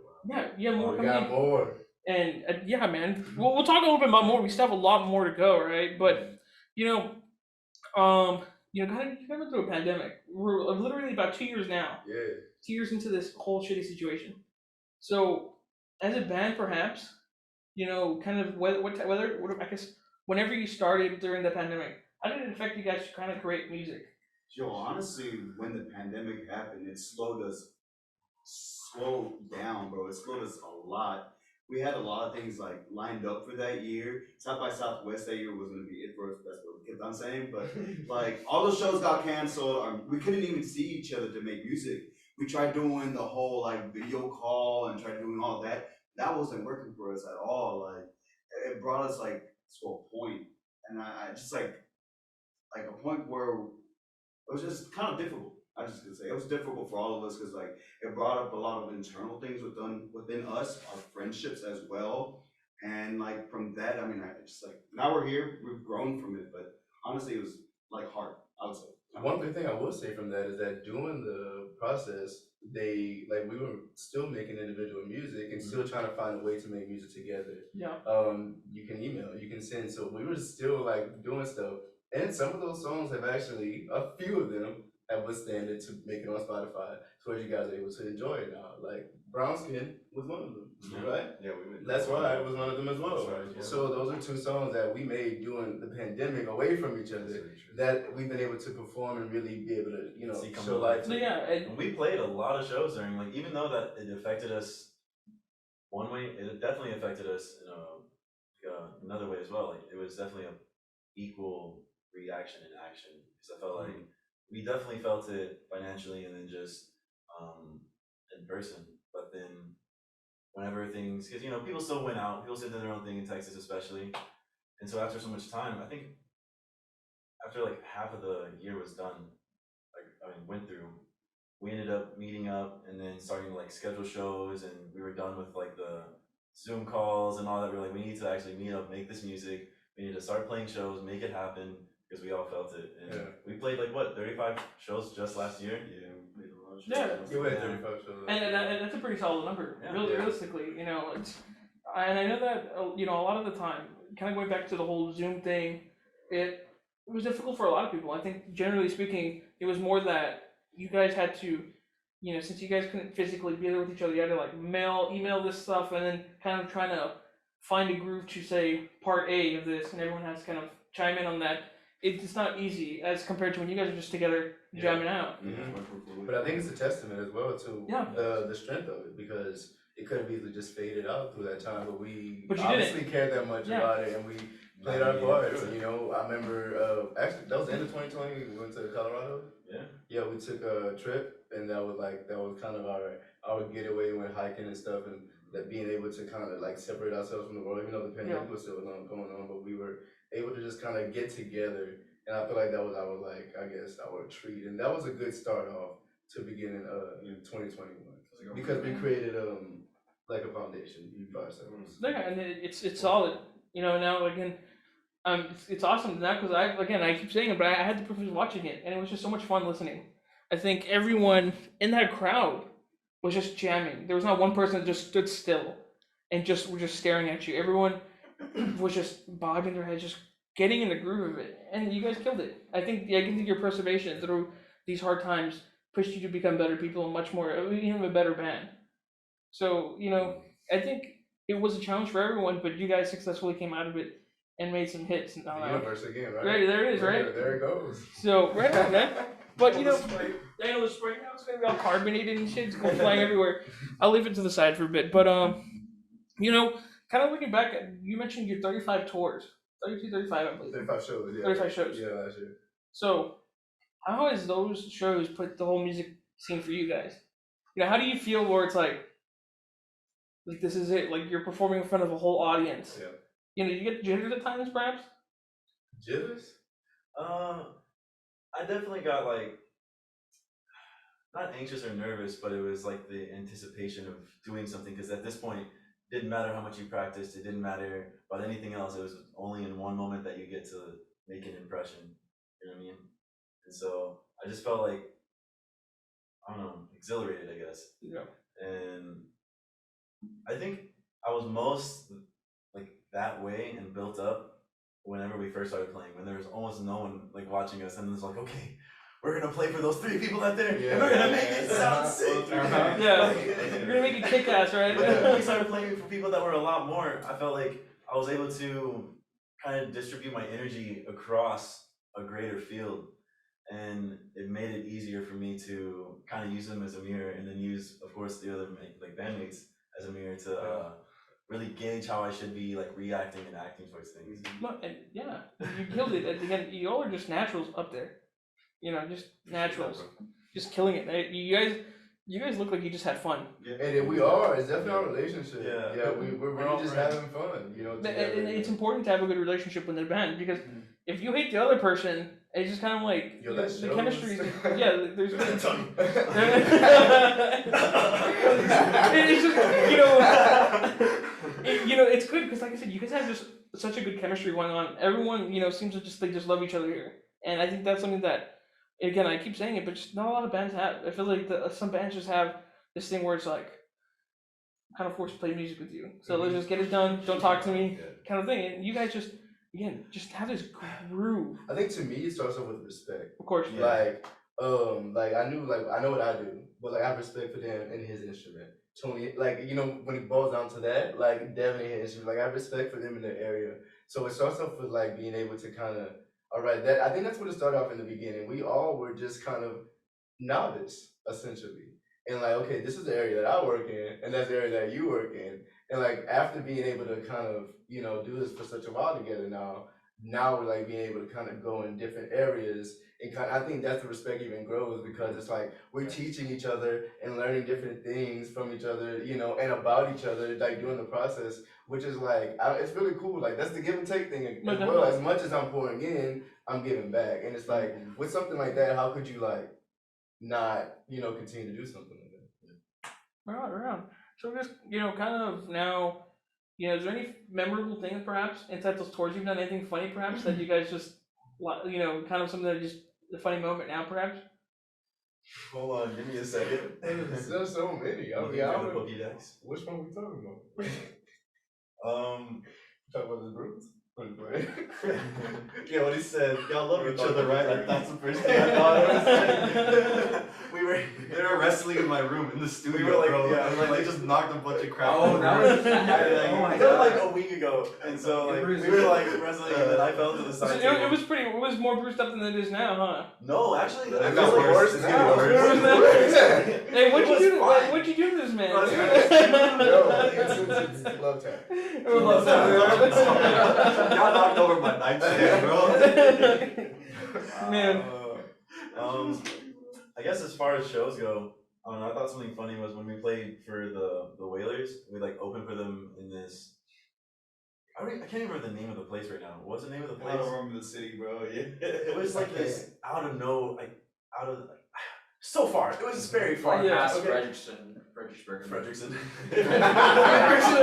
Yeah, more We coming in. got more. And yeah, man, we'll talk a little bit about more. We still have a lot more to go, right? But you know, kind of coming through a pandemic. We're literally about 2 years now. Yeah. 2 years into this whole shitty situation. So, as a band, perhaps, kind of whether I guess whenever you started during the pandemic, how did it affect you guys to kind of create music? Yo, honestly, when the pandemic happened, it slowed down, bro. It slowed us a lot. We had a lot of things like lined up for that year. South by Southwest that year was gonna be it for us. That's what we kept on saying. But like all those shows got canceled. We couldn't even see each other to make music. We tried doing the whole like video call and tried doing all that. That wasn't working for us at all. Like it brought us like to a point, and I just like a point where it was just kind of difficult. I just could say it was difficult for all of us because like it brought up a lot of internal things within us, our friendships as well, and like from that, I mean, I just like now we're here, we've grown from it, but honestly, it was like hard. I would say. One good thing I will say from that is that during the process, we were still making individual music and still trying to find a way to make music together. Yeah. You can email, you can send. So we were still like doing stuff, and some of those songs have actually a few of them have withstanded to make it on Spotify, so you guys are able to enjoy it now. Like Brown Skin was one of them, right? Yeah, we made That's right, it was one of them as well. That's right, yeah. So those are two songs that we made during the pandemic away from each other that we've been able to perform and really be able to, See come show to life. So yeah, And we played a lot of shows during, like, even though that it affected us one way, it definitely affected us in another way as well. Like, it was definitely a equal reaction and action because I felt like we definitely felt it financially and then just in person. But then whenever things, because people still went out, people still did their own thing in Texas, especially. And so after so much time, I think after like half of the year was done, went through, we ended up meeting up and then starting to like schedule shows, and we were done with like the Zoom calls and all that. We were like, we need to actually meet up, make this music. We need to start playing shows, make it happen because we all felt it. And we played like what 35 shows just last year. Yeah, we played a lot of Yeah. shows. You had 35 shows. and that's a pretty solid number. Yeah. Realistically, it's, and I know that a lot of the time, kind of going back to the whole Zoom thing, it was difficult for a lot of people. I think generally speaking, it was more that you guys had to, since you guys couldn't physically be there with each other, you had to like email this stuff, and then kind of trying to find a groove to say part A of this, and everyone has to kind of chime in on that. It's not easy as compared to when you guys are just together jamming out. But I think it's a testament as well to Yeah. the strength of it, because it could have easily just faded out through that time, but we But you obviously cared that much Yeah. about it, and we played our parts. I remember actually that was the end of 2020. We went to Colorado. Yeah, we took a trip, and that was kind of our getaway. We went hiking and stuff, and that being able to kind of like separate ourselves from the world, even though the pandemic was still going on, but we were able to just kind of get together. And I feel like that was our treat, and that was a good start off to begin in 2021 because we created like a foundation for ourselves. Yeah, and it's solid. Now again, it's awesome now because I keep saying it, but I had the privilege of watching it, and it was just so much fun listening. I think everyone in that crowd was just jamming. There was not one person that just stood still and were just staring at you. Everyone was just bobbing their heads, just getting in the groove of it, and you guys killed it. I think your perseverance through these hard times pushed you to become better people and much more, even a better band. So I think it was a challenge for everyone, but you guys successfully came out of it, and made some hits. And The all that. universe again, right? There it is, right? There it goes. So right on, man. But you know, Sprite. I know the spray now it's gonna be all carbonated and shit. It's going flying everywhere. I'll leave it to the side for a bit. But you know, kind of looking back, you mentioned your 35 tours, 32, 35, I believe. 35 shows, yeah. 35 shows. Yeah, last year. So, how has those shows put the whole music scene for you guys? You know, how do you feel where it's like this is it, like you're performing in front of a whole audience? Yeah. You know, you get jitters at times, perhaps. Jitters? I definitely got like not anxious or nervous, but it was like the anticipation of doing something. Because at this point, it didn't matter how much you practiced. It didn't matter about anything else. It was only in one moment that you get to make an impression. You know what I mean? And so I just felt like I don't know, exhilarated, I guess. Yeah. And I think I was most like that way and built up whenever we first started playing, when there was almost no one like watching us, and it's like, okay, we're gonna play for those 3 people out there, and we're gonna make it sound sick. Yeah, you're gonna make it kick ass, right? When we started playing for people that were a lot more, I felt like I was able to kind of distribute my energy across a greater field, and it made it easier for me to kind of use them as a mirror, and then use, of course, the other like bandmates as a mirror to really gauge how I should be like reacting and acting towards things. No, and yeah, you killed it. At the end, you all are just naturals up there. You know, just naturals, just killing it. You guys look like you just had fun. Yeah. And then we are. It's definitely our relationship. Yeah. We're all really just friends. having fun, you know. And together. it's important to have a good relationship with the band, because if you hate the other person, it's just kind of like Yo, that the shows. chemistry. Yeah, there's. Tony. It's just, you know, it's good because, like I said, you guys have just such a good chemistry going on. Everyone, you know, seems to just love each other here, and I think that's something that, again, I keep saying it, but just not a lot of bands have. I feel like some bands just have this thing where it's like, I'm kind of forced to play music with you, so let's just get it done. Don't talk to me, kind of thing. And you guys just, again, just have this groove. I think to me it starts off with respect. Of course, Like I know what I do, but like I have respect for them and his instrument. Tony, like, you know, when it boils down to that, like Devin and his instrument, like I have respect for them in their area. So it starts off with like being able to kind of, all right, that I think that's what it started off in the beginning. We all were just kind of novice, essentially. And like, okay, this is the area that I work in, and that's the area that you work in. And like after being able to kind of, you know, do this for such a while together now we're like being able to kind of go in different areas, and I think that's the respect even grows, because it's like we're teaching each other and learning different things from each other, you know, and about each other, like during the process, which is like, it's really cool. Like that's the give and take thing as well. As much as I'm pouring in, I'm giving back, and it's like with something like that, how could you like not, you know, continue to do something like that? Right on. So just, you know, kind of now, you know, is there any memorable things perhaps inside those tours you've done? Anything funny perhaps that you guys just, you know, kind of something that just a funny moment now perhaps? Hold on, give me a second. There's so many. I Looking mean, I for the don't, Pokédex. which one we talking about? Talking about the groups? Yeah, what he said, y'all love each other, right? Like, that's the first thing I thought of. They were wrestling in my room in the studio, We were like, bro. yeah, and, we were they just knocked a bunch of crap. Oh, over. that was- Yeah, oh my that was like God. a week ago, and so like Bruised. we were like wrestling, and then I fell to the So side. it table. was more bruised up than it is now, huh? No, actually, It I got feel like worse. it's Now. getting Worse. worse. Hey, what'd It you do? was fine. What'd you do to this man? Bro, Yo, it's love tap. Y'all knocked over my nightstand, bro. Man. I guess as far as shows go, I thought something funny was when we played for the Whalers. We like opened for them in this. I can't even remember the name of the place right now. What's the name of the I place? don't remember the city, bro. Yeah. It was like this out of so far. It was very far. Yeah, Past okay. Fredericksburg. Frederickson. Frederickson.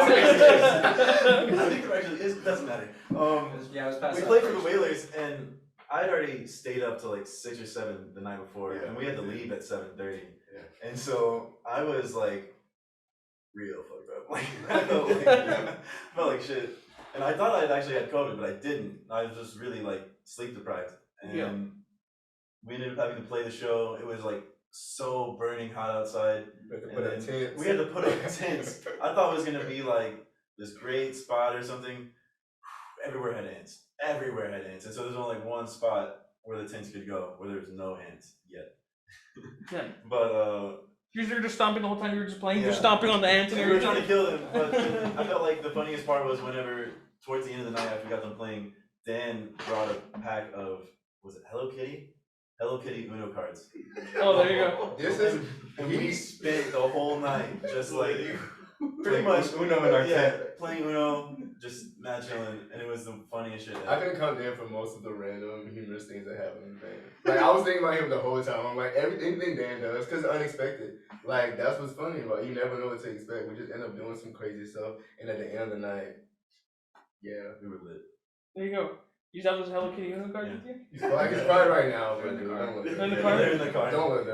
I think Frederickson is, doesn't matter. Yeah, it was past We that played for the Fredericksburg. Whalers, and I'd already stayed up to like 6 or 7 the night before, Yeah. and we had to leave at 7:30. Yeah. And so I was like real fucked up. Like I felt like shit. And I thought I'd actually had COVID, but I didn't. I was just really like sleep deprived. And Yeah. we ended up having to play the show. It was like so burning hot outside. And then we had to put up tents. I thought it was gonna be like this great spot or something. everywhere had ants. Everywhere had ants. And so there's only like one spot where the tents could go where there's no ants yet. Yeah. But You were just stomping the whole time you were just playing, Yeah. just stomping on the ants and we were everything. trying to kill them, but I felt like the funniest part was whenever towards the end of the night after we got done playing, Dan brought a pack of, was it Hello Kitty? Hello Kitty Uno cards. Oh, there you go. This is And we spent the whole night just like pretty Playing much Uno in our yeah, tent. playing Uno, just mad chilling, and it was the funniest shit. I can come in for most of the random humorous things that happen in the band. Like I was thinking about him the whole time. I'm like anything Dan does, cause it's unexpected. Like that's what's funny about it. You never know what to expect. We just end up doing some crazy stuff, and at the end of the night, yeah, We were lit. There you go. You have those Hello Kitty Uno cards Yeah. with you? he's probably right now. They're in the But car. don't They're in let the that. car? They're in the car. Don't let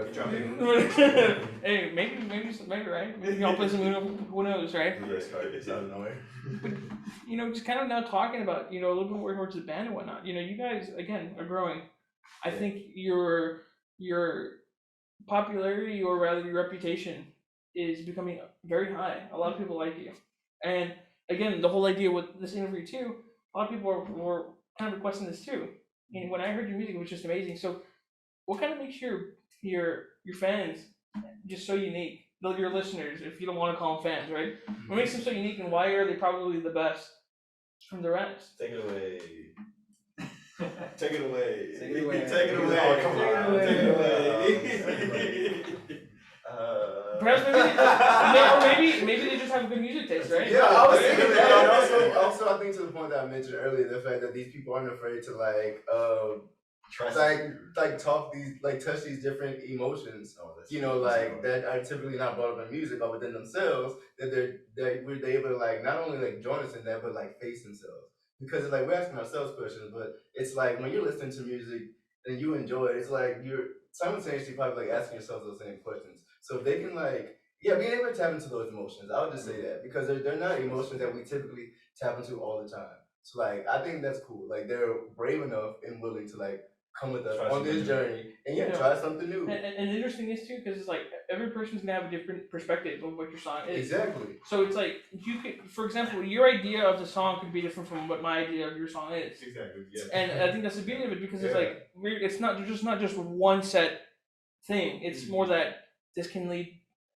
that. Hey, maybe right? Maybe y'all play some Uno, who knows, right? Yes, it's out of nowhere. You know, just kind of now talking about, a little bit more towards the band and whatnot. You guys, again, are growing. I think your popularity, or rather your reputation, is becoming very high. A lot of people like you. And again, the whole idea with this interview too, a lot of people were kind of requesting this too. And when I heard your music, it was just amazing. So what kind of makes your fans just so unique? Your listeners, if you don't want to call them fans, right? What makes them so unique, and why are they probably the best from the rest? Take it away. Take it away. Take it away. Take it away. Oh, come on. Take it away. Perhaps maybe they just have good music taste, right? Yeah, I was thinking that. And also, I think to the point that I mentioned earlier, the fact that these people aren't afraid to talk these, touch these different emotions. Oh, that's That are typically not brought up in music or within themselves. That they're able to not only join us in that, but face themselves. Because it's we're asking ourselves questions, but it's when you're listening to music and you enjoy it, it's you're simultaneously probably asking yourself those same questions. So if they can being able to tap into those emotions, I would just say that because they're not emotions that we typically tap into all the time. So I think that's cool. They're brave enough and willing to come with us Try on this something journey and Yeah. try something new. And the interesting is too, because it's every person's gonna have a different perspective of what your song is. Exactly. So it's you could, for example, your idea of the song could be different from what my idea of your song is. Exactly. Yeah. And I think that's the beauty of it, because it's Yeah. it's not just one set thing. It's more that this can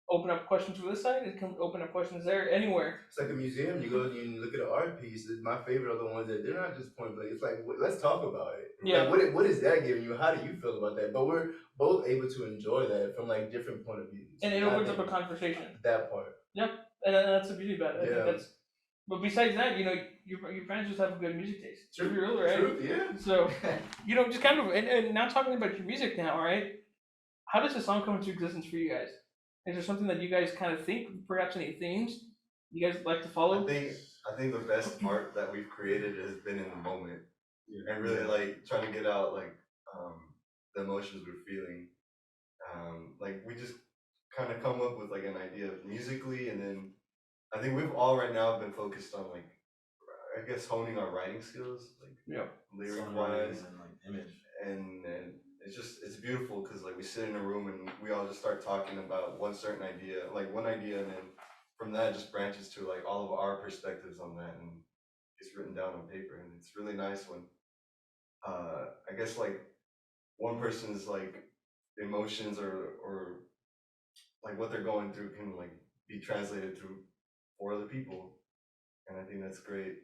open up questions for this side. It can open up questions there, anywhere. It's like a museum. You go and you look at an art piece. My favorite are the ones that they're not just point blank. It's let's talk about it. Yeah. What is that giving you? How do you feel about that? But we're both able to enjoy that from different point of views. And it I opens up think a conversation. that part. And that's the beauty about it. I Yeah. think that's. But besides that, your fans just have good music taste. To be real, right? Truth, yeah. So, just kind of, and now talking about your music now, right? How does the song come into existence for you guys? Is there something that you guys kind of think, perhaps any themes you guys like to follow? I think the best part that we've created has been in the moment, and really trying to get out the emotions we're feeling. We just kind of come up with an idea of musically, and then I think we've all right now been focused on I guess honing our writing skills, lyric wise, and image. and it's beautiful because we sit in a room and we all just start talking about one certain idea, one idea, and then from that just branches to all of our perspectives on that, and it's written down on paper, and it's really nice when I guess one person's emotions or what they're going through can be translated through 4 other people, and I think that's great.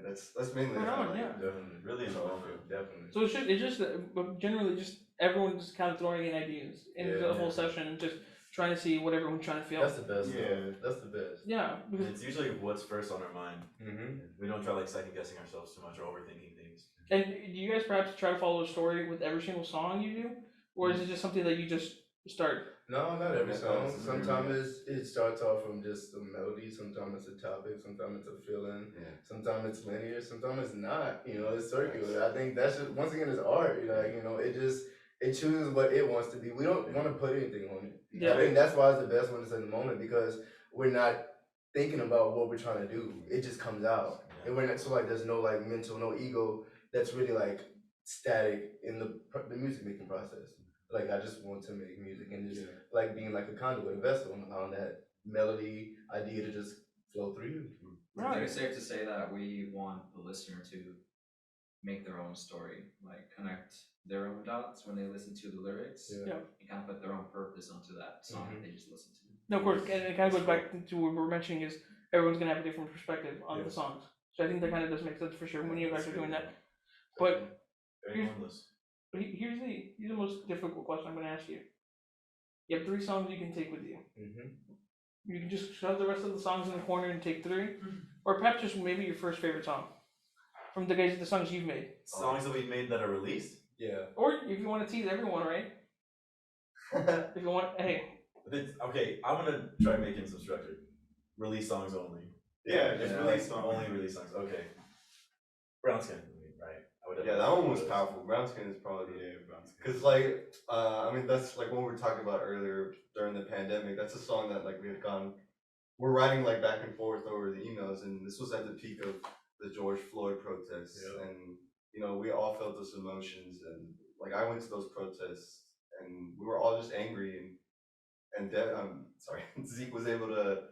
That's mainly Right on, how, yeah. Definitely. Really in the moment. Definitely. So it's just but generally just everyone just kind of throwing in ideas in the whole session and just trying to see what everyone's trying to feel. That's the best. Yeah. though. That's the best. Yeah, And because it's usually what's first on our mind. Mm-hmm. We don't try second guessing ourselves too much or overthinking things. and do you guys perhaps try to follow a story with every single song you do, or is it just something that you just start? No, not every Yeah, song. that's Sometimes it starts off from just a melody. Sometimes it's a topic. Sometimes it's a feeling. yeah. Sometimes it's linear. Sometimes it's not. It's circular. I think that's just once again it's art. It chooses what it wants to be. We don't want to put anything on it. Yeah. I think that's why it's the best when it's in the moment because we're not thinking about what we're trying to do. It just comes out, and we're not there's no mental, no ego that's really static in the music making process. I just want to make music and just being a conduit, a vessel, and allowing that melody idea to just flow through you. I think Right. it's safe to say that we want the listener to make their own story, like connect their own dots when they listen to the lyrics, Yeah. and kind of put their own purpose onto that song that they just listened to. No, of course, and it kind of goes back to what we're mentioning is everyone's gonna have a different perspective on Yeah. the songs. So I think that kind of does make sense for sure when you guys are doing that. But Very here's- harmless. here's the most difficult question I'm gonna ask you. You have 3 songs you can take with you. Mm-hmm. You can just shove the rest of the songs in the corner and take 3, or perhaps just maybe your first favorite song from the songs you've made. Songs that we've made that are released. Yeah. Or if you want to tease everyone, right? If you want, hey, Okay, I'm gonna try making some structure. Release songs only. Yeah, just release songs. Only release songs. Okay. Brown skin, right? I would Yeah, that one was powerful. Brown skin is probably because like I mean that's like what we were talking about earlier during the pandemic. That's a song that like we're writing like back and forth over the emails, and this was at the peak of the George Floyd protests, Yeah. and you know we all felt those emotions, and like I went to those protests, and we were all just angry, and Zeke was able to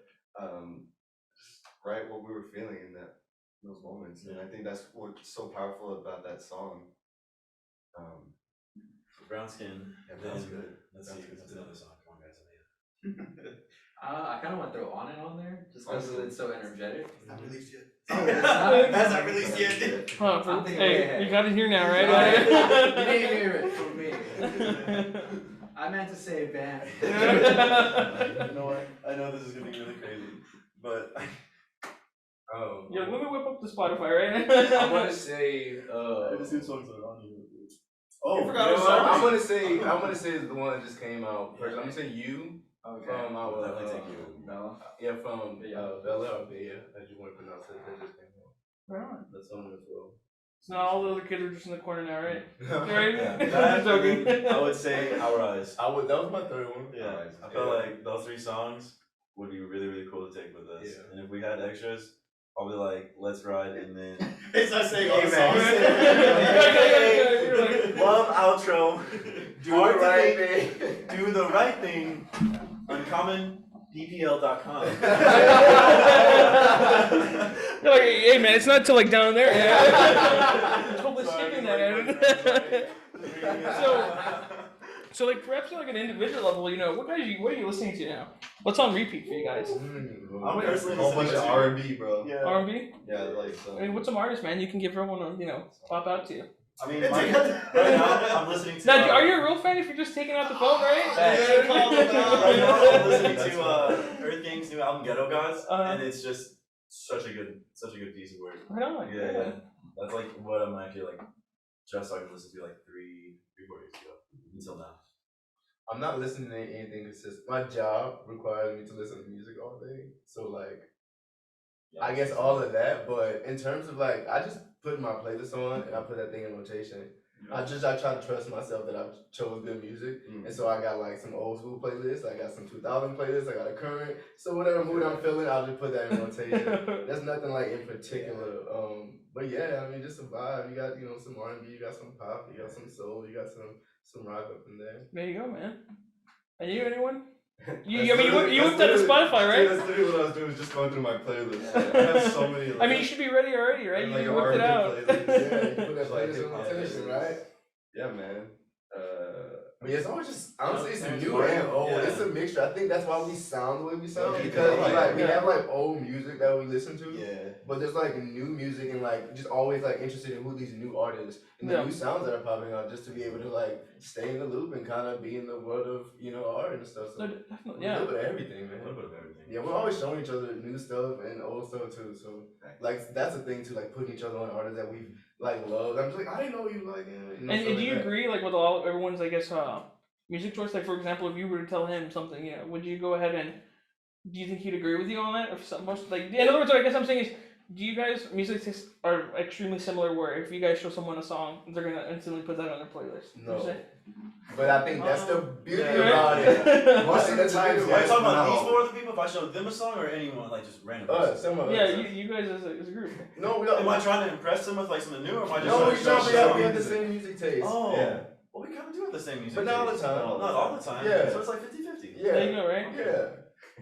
just write what we were feeling in those moments, and I think that's what's so powerful about that song. Brown skin. Yeah, And Brown's then, good. Let's Brown see. skin's What's good. another song? Come on, guys. I kind of want to throw On and On there, just because it's so energetic. Not released yet. That's not released yet. huh, I'm thinking way hey, ahead. you got it here now, You right? didn't hear it from me. I meant to say band. You know what? I know this is gonna be really crazy, but Yeah, let me whip up the Spotify, right? I'm gonna say. two songs that are on here. You forgot You a know song. what? I'm gonna say is the one that just came out first. I'm gonna say You Okay. from our Definitely take You. Bella. yeah from Bella. Bella or Bella, as you want to pronounce it. That just came out. Right on. That song as well. So now all the other kids are just in the corner now, right? Right? Yeah, I'm that, joking. and then I would say Our Eyes. That was my third one. Yeah, I felt like those 3 songs would be really, really cool to take with us. Yeah. And if we had extras, probably like Let's Ride and then It's not saying all the Amen. songs. Love outro. Do the right thing. Do the right thing. UncommonPPL.com. They're like, hey man, it's not till like down there. Yeah. Totally skipping that. So like perhaps on like an individual level, you know, what are you listening to now? What's on repeat for you guys? I'm personally a whole bunch of listening to- R&B, bro. Yeah. R&B? Yeah, like some. I mean, what's some artists, man? You can give everyone a, you know, pop out to. I mean, right now I'm listening to. Now, are you a real fan if you're just taking out the phone, right? Yeah, call them out. Right now I'm listening That's to Earth Gang's new album Ghetto Gods, Uh-huh. and it's just such a good piece of work. Right on. Yeah. That's like what I'm actually like just starting to listen to like 3-4 years ago until now. I'm not listening to anything consistent. My job requires me to listen to music all day, so like Yeah, I guess all of that. But in terms of like, I just put my playlist on and I put that thing in rotation. I try to trust myself that I've chose good music, and so I got like some old school playlists. I got some 2000 playlists. I got a current. So whatever mood I'm feeling, I'll just put that in rotation. There's nothing like in particular. But yeah, I mean, just a vibe. You got some R&B, you got some pop, you got some soul, you got some rock up in there. There you go, man. And you, anyone? That's You literally- whipped that's out the literally- Spotify, right? Dude, that's literally what I was doing, was just going through my playlist. I have so many. I mean, you should be ready already, right? Like You an whipped it R&B out. playlist. Yeah, you put that Like playlist in hip-hop rotation, playlists. right? Yeah, man. But yeah, it's always just honestly it's Yeah, new and old. yeah. It's a mixture. I think that's why we sound the way we sound Yeah, because yeah. like we Yeah. have like old music that we listen to. Yeah. But there's like new music and like just always like interested in who these new artists and the Yeah. new sounds that are popping out just to be able to like stay in the loop and kind of be in the world of art and stuff. So No, definitely, we yeah. a little bit of everything, A man. little bit of everything. Yeah, we're always showing each other new stuff and old stuff too. So like that's the thing too, like putting each other on artists that we've like loved. I'm just like, I didn't know you like it. You know, And stuff do you like that. agree, like, with all everyone's, I guess, music choice? Like, for example, if you were to tell him something, you know, would you go ahead and do you think he'd agree with you on that? Or some most like, in other words, what I guess I'm saying is, do you guys music tastes are extremely similar? Where if you guys show someone a song, they're gonna instantly put that on their playlist. Would you No. say? But I think that's the beauty Yeah. about it. Most of the That's time, the Are you Yes, talking about no. these 4 other people? If I showed them a song or anyone, like just random person? some of us. Yeah, you guys as a group. No, we don't. Am I trying to impress them with like something new, or am I just No, trying we to don't. show We have them the music? same music taste. Oh, Yeah. well, we kind of do have the same music. But not all the taste. time. Not all the time. Yeah. So it's like 50-50. Yeah. There you go, right? Yeah.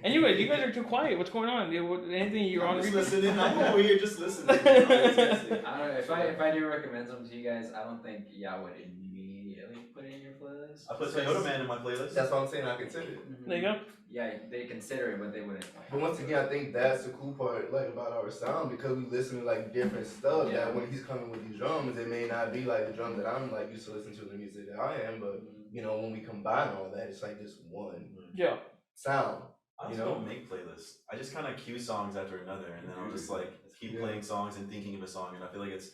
And you guys are too quiet. What's going on? Anything you're on? I'm just repeat? listening. I'm over here just listening. I don't know if I do recommend them to you guys. I don't think y'all would immediately put it in your playlist. I put Toyota Man in my playlist. That's what I'm saying. I consider it. Mhm. There you go. Yeah, they consider it, but they wouldn't. But once again, I think that's the cool part, like about our sound, because we listen to like different stuff. Yeah. That when he's coming with these drums, it may not be like the drums that I'm like used to listen to the music that I am. But you know, when we combine all that, it's like just one Yeah. sound. I You just know? don't make playlists. I just kind of cue songs after another, and then I'll just like keep Yeah. playing songs and thinking of a song. And I feel like it's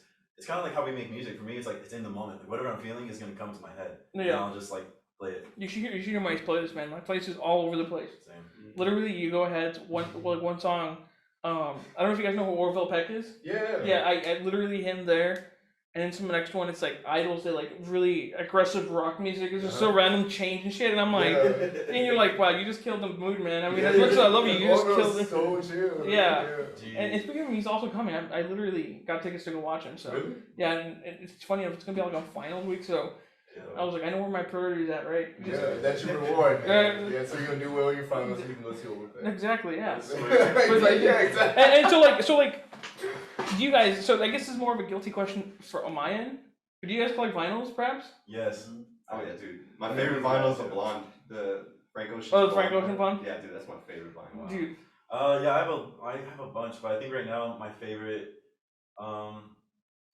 kind of like how we make music. For me, it's like it's in the moment. Like whatever I'm feeling is gonna come to my head. And Yeah. I'll just like play it. You should hear my playlist, man. My playlist is all over the place. Same. Literally, you go ahead one song. I don't know if you guys know who Orville Peck is. Yeah. Yeah, I literally him there, and then some next one. It's like idols that like really aggressive rock music. It's just so random change and shit, and I'm like, Yeah. and you're like, wow, you just killed the mood, man. I mean, Yeah, as much as I love you, you just Orville's killed it. so chill. Yeah. Jeez. And speaking of him, he's also coming. I literally got tickets to go watch him. So Really? yeah, and it's funny. It's gonna be like on finals week, so Yeah. I was like, I know where my priorities at, right? Yeah, that's your reward. Man. Yeah. Yeah, so you're gonna do well in your finals, so you can go see Orville. Exactly. Yeah. Yeah, exactly. And so like, do you guys? So I guess this is more of a guilty question for on my end. Do you guys collect vinyls, perhaps? Yes. Oh yeah, dude. My favorite vinyl is the blonde, the Frank Ocean. Oh, the Frank Ocean blonde? Yeah, dude, that's my favorite vinyl. Dude, Yeah, I have a bunch, but I think right now my favorite,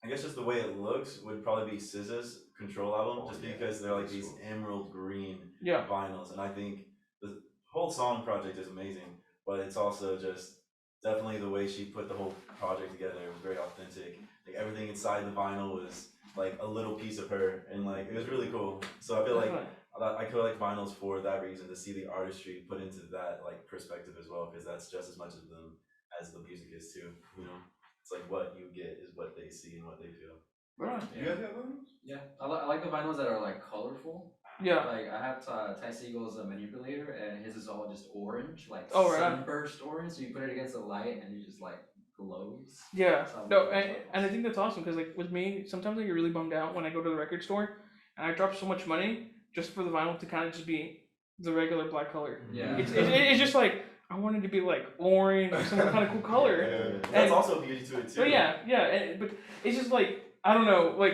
I guess just the way it looks would probably be SZA's Control album, just because they're like these emerald green yeah, vinyls, and I think the whole song project is amazing, but it's also just definitely the way she put the whole project together. It was very authentic. Like everything inside the vinyl was like a little piece of her, and like it was really cool. So I feel like I collect vinyls for that reason, to see the artistry put into that like perspective as well, because that's just as much of them as the music is too. You know, it's like what you get is what they see and what they feel. right. You guys have vinyls? Yeah, I like the vinyls that are like colorful. Yeah. Like I have Ty Siegel's manipulator, and his is all just orange, like Oh, right. sunburst orange. So you put it against the light, and it just like glows. Yeah, So I no, love and those I think that's awesome because like with me, sometimes I get really bummed out when I go to the record store and I drop so much money just for the vinyl to kind of just be the regular black color. Yeah. It's just like I wanted to be like orange or some kind of cool color. That's And- also a beauty to it too. But yeah, but it's just like I don't know, like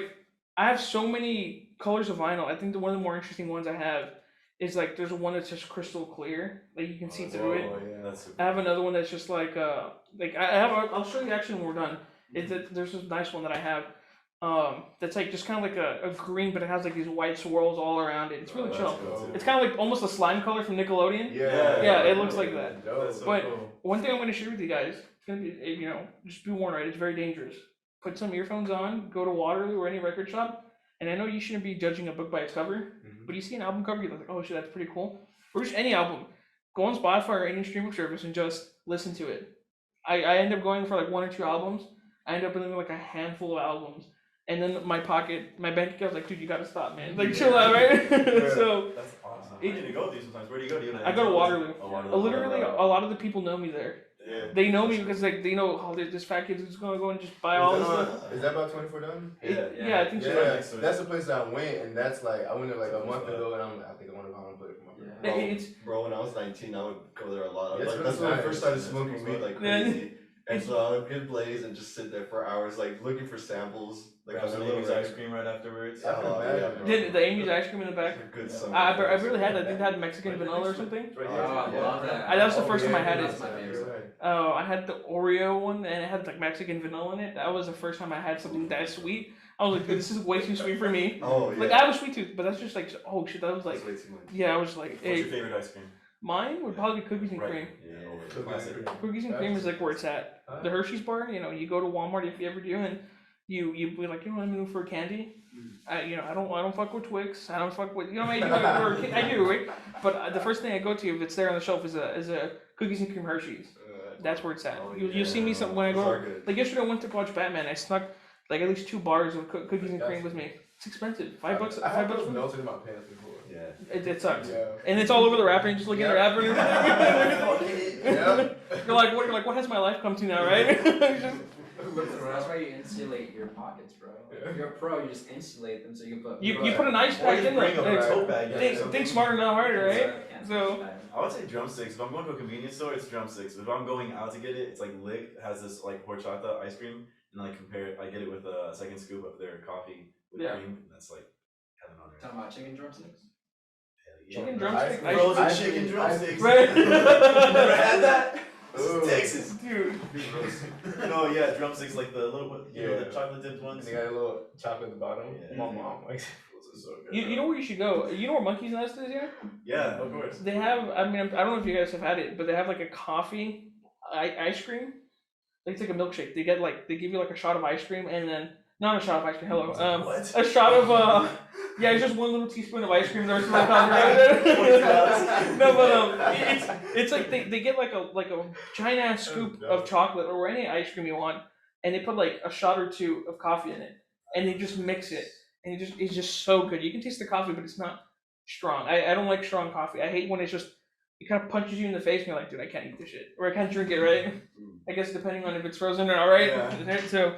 I have so many colors of vinyl. I think one of the more interesting ones I have is like there's one that's just crystal clear, like you can see through it. Oh, yeah. That's super I have another one that's just like I have. I'll show you actually when we're done. There's this nice one that I have. That's like just kind of like a green, but it has like these white swirls all around it. It's really that's chill. cool, too. It's kind of like almost a slime color from Nickelodeon. Yeah, it looks like that. Dope. That's so But cool. one thing I'm going to share with you guys, it's gonna be just be warned, right? It's very dangerous. Put some earphones on, go to Waterloo or any record shop, and I know you shouldn't be judging a book by its cover, but you see an album cover, you're like, oh shit, that's pretty cool. Or just any album. Go on Spotify or any streaming service and just listen to it. I end up going for like 1 or 2 albums. I end up with like a handful of albums. And then my bank account's like, dude, you gotta stop, man. Like, chill out, right? So, That's awesome. I need to go with you sometimes. Where do you go? Do you I go to Waterloo. Oh, Waterloo. literally, a lot of the people know me there. Yeah. They know me because like they know, oh, this fat kid's just gonna go and just buy all this stuff. Is that about 24 done? Yeah, I think so. Yeah, that's the place that I went, and that's like I went there like a month ago, and I think I want to play for my friend. Yeah, it's Bro, when I was 19, I would go there a lot. It's Like, really that's when I nice. first started It's smoking really weed like Yeah. crazy. And so I would get Blaze and just sit there for hours, like looking for samples. Like Grab on some their little Amy's ice record. cream right afterwards. Yeah. Oh, yeah, bro. did the Amy's ice cream in the back. Good summer. I really had that. I think it had Mexican vanilla or something. It's right Oh, here. I love that. That was the Oh, first time I had That's it. my favorite. Oh, I had the Oreo one and it had like Mexican vanilla in it. That was the first time I had something that sweet. I was like, dude, this is way too sweet for me. Oh, yeah. Like I have a sweet tooth, but that's just like, oh shit, that was like, That's way too much. yeah, I was like, What's your hey, favorite ice cream? mine would probably be cookies and Right. cream. Yeah, Cookies classic. and cream. Cookies and cream is like where it's at. The Hershey's bar, you go to Walmart if you ever do, and you be like, I'm looking for candy. I don't fuck with Twix. I don't fuck with, I do, I do, right? But the first thing I go to if it's there on the shelf is a cookies and cream Hershey's. That's where it's at. Oh, You see me when I Those are go, good. like yesterday I went to watch Batman. I snuck like at least 2 bars of cookies and cream with me. It's expensive. $5. I $5 have for those me. melted in my pants before. Yeah. It sucks. Yeah. And it's all over the wrapper. And you just look at the wrapper. And Yeah. you're like, what has my life come to now, right? It's just- That's why you insulate your pockets, bro. If you're a pro, you just insulate them so you can put. You put an ice Or pack you in bring there. a tote bag. Yeah, Think something. smarter, not harder, right? So I would say drumsticks. If I'm going to a convenience store, it's drumsticks. If I'm going out to get it, it's like Lick has this like horchata ice cream, and I compare it. I get it with a second scoop of their coffee with Yeah. cream. And that's like heaven on earth. Talking about chicken drumsticks. chicken drumstick, Ice Frozen ice chicken cream, drumsticks. Right. Never had that? This Ooh. is Texas. Dude. No, yeah, drumsticks like the little, you know, the Yeah. chocolate dipped And ones. they got a little chocolate at the bottom. Yeah. My mom likes Those are so good. You know where you should go? You know where Monkey's Nest is here? Yeah, of course. They have, I mean, I don't know if you guys have had it, but they have like a coffee ice cream. It's like a milkshake. They give you like a shot of ice cream and then, not a shot of ice cream, hello. What? A shot of, yeah, it's just one little teaspoon of ice cream. The rest of my coffee. No, but it's like they get like a giant ass scoop of chocolate or any ice cream you want, and they put like a shot or two of coffee in it, and they just mix it, and it's just so good. You can taste the coffee, but it's not strong. I don't like strong coffee. I hate when it's just it kind of punches you in the face, and you're like, dude, I can't eat this shit, or I can't drink it, right? I guess depending on if it's frozen or not, right? Yeah. So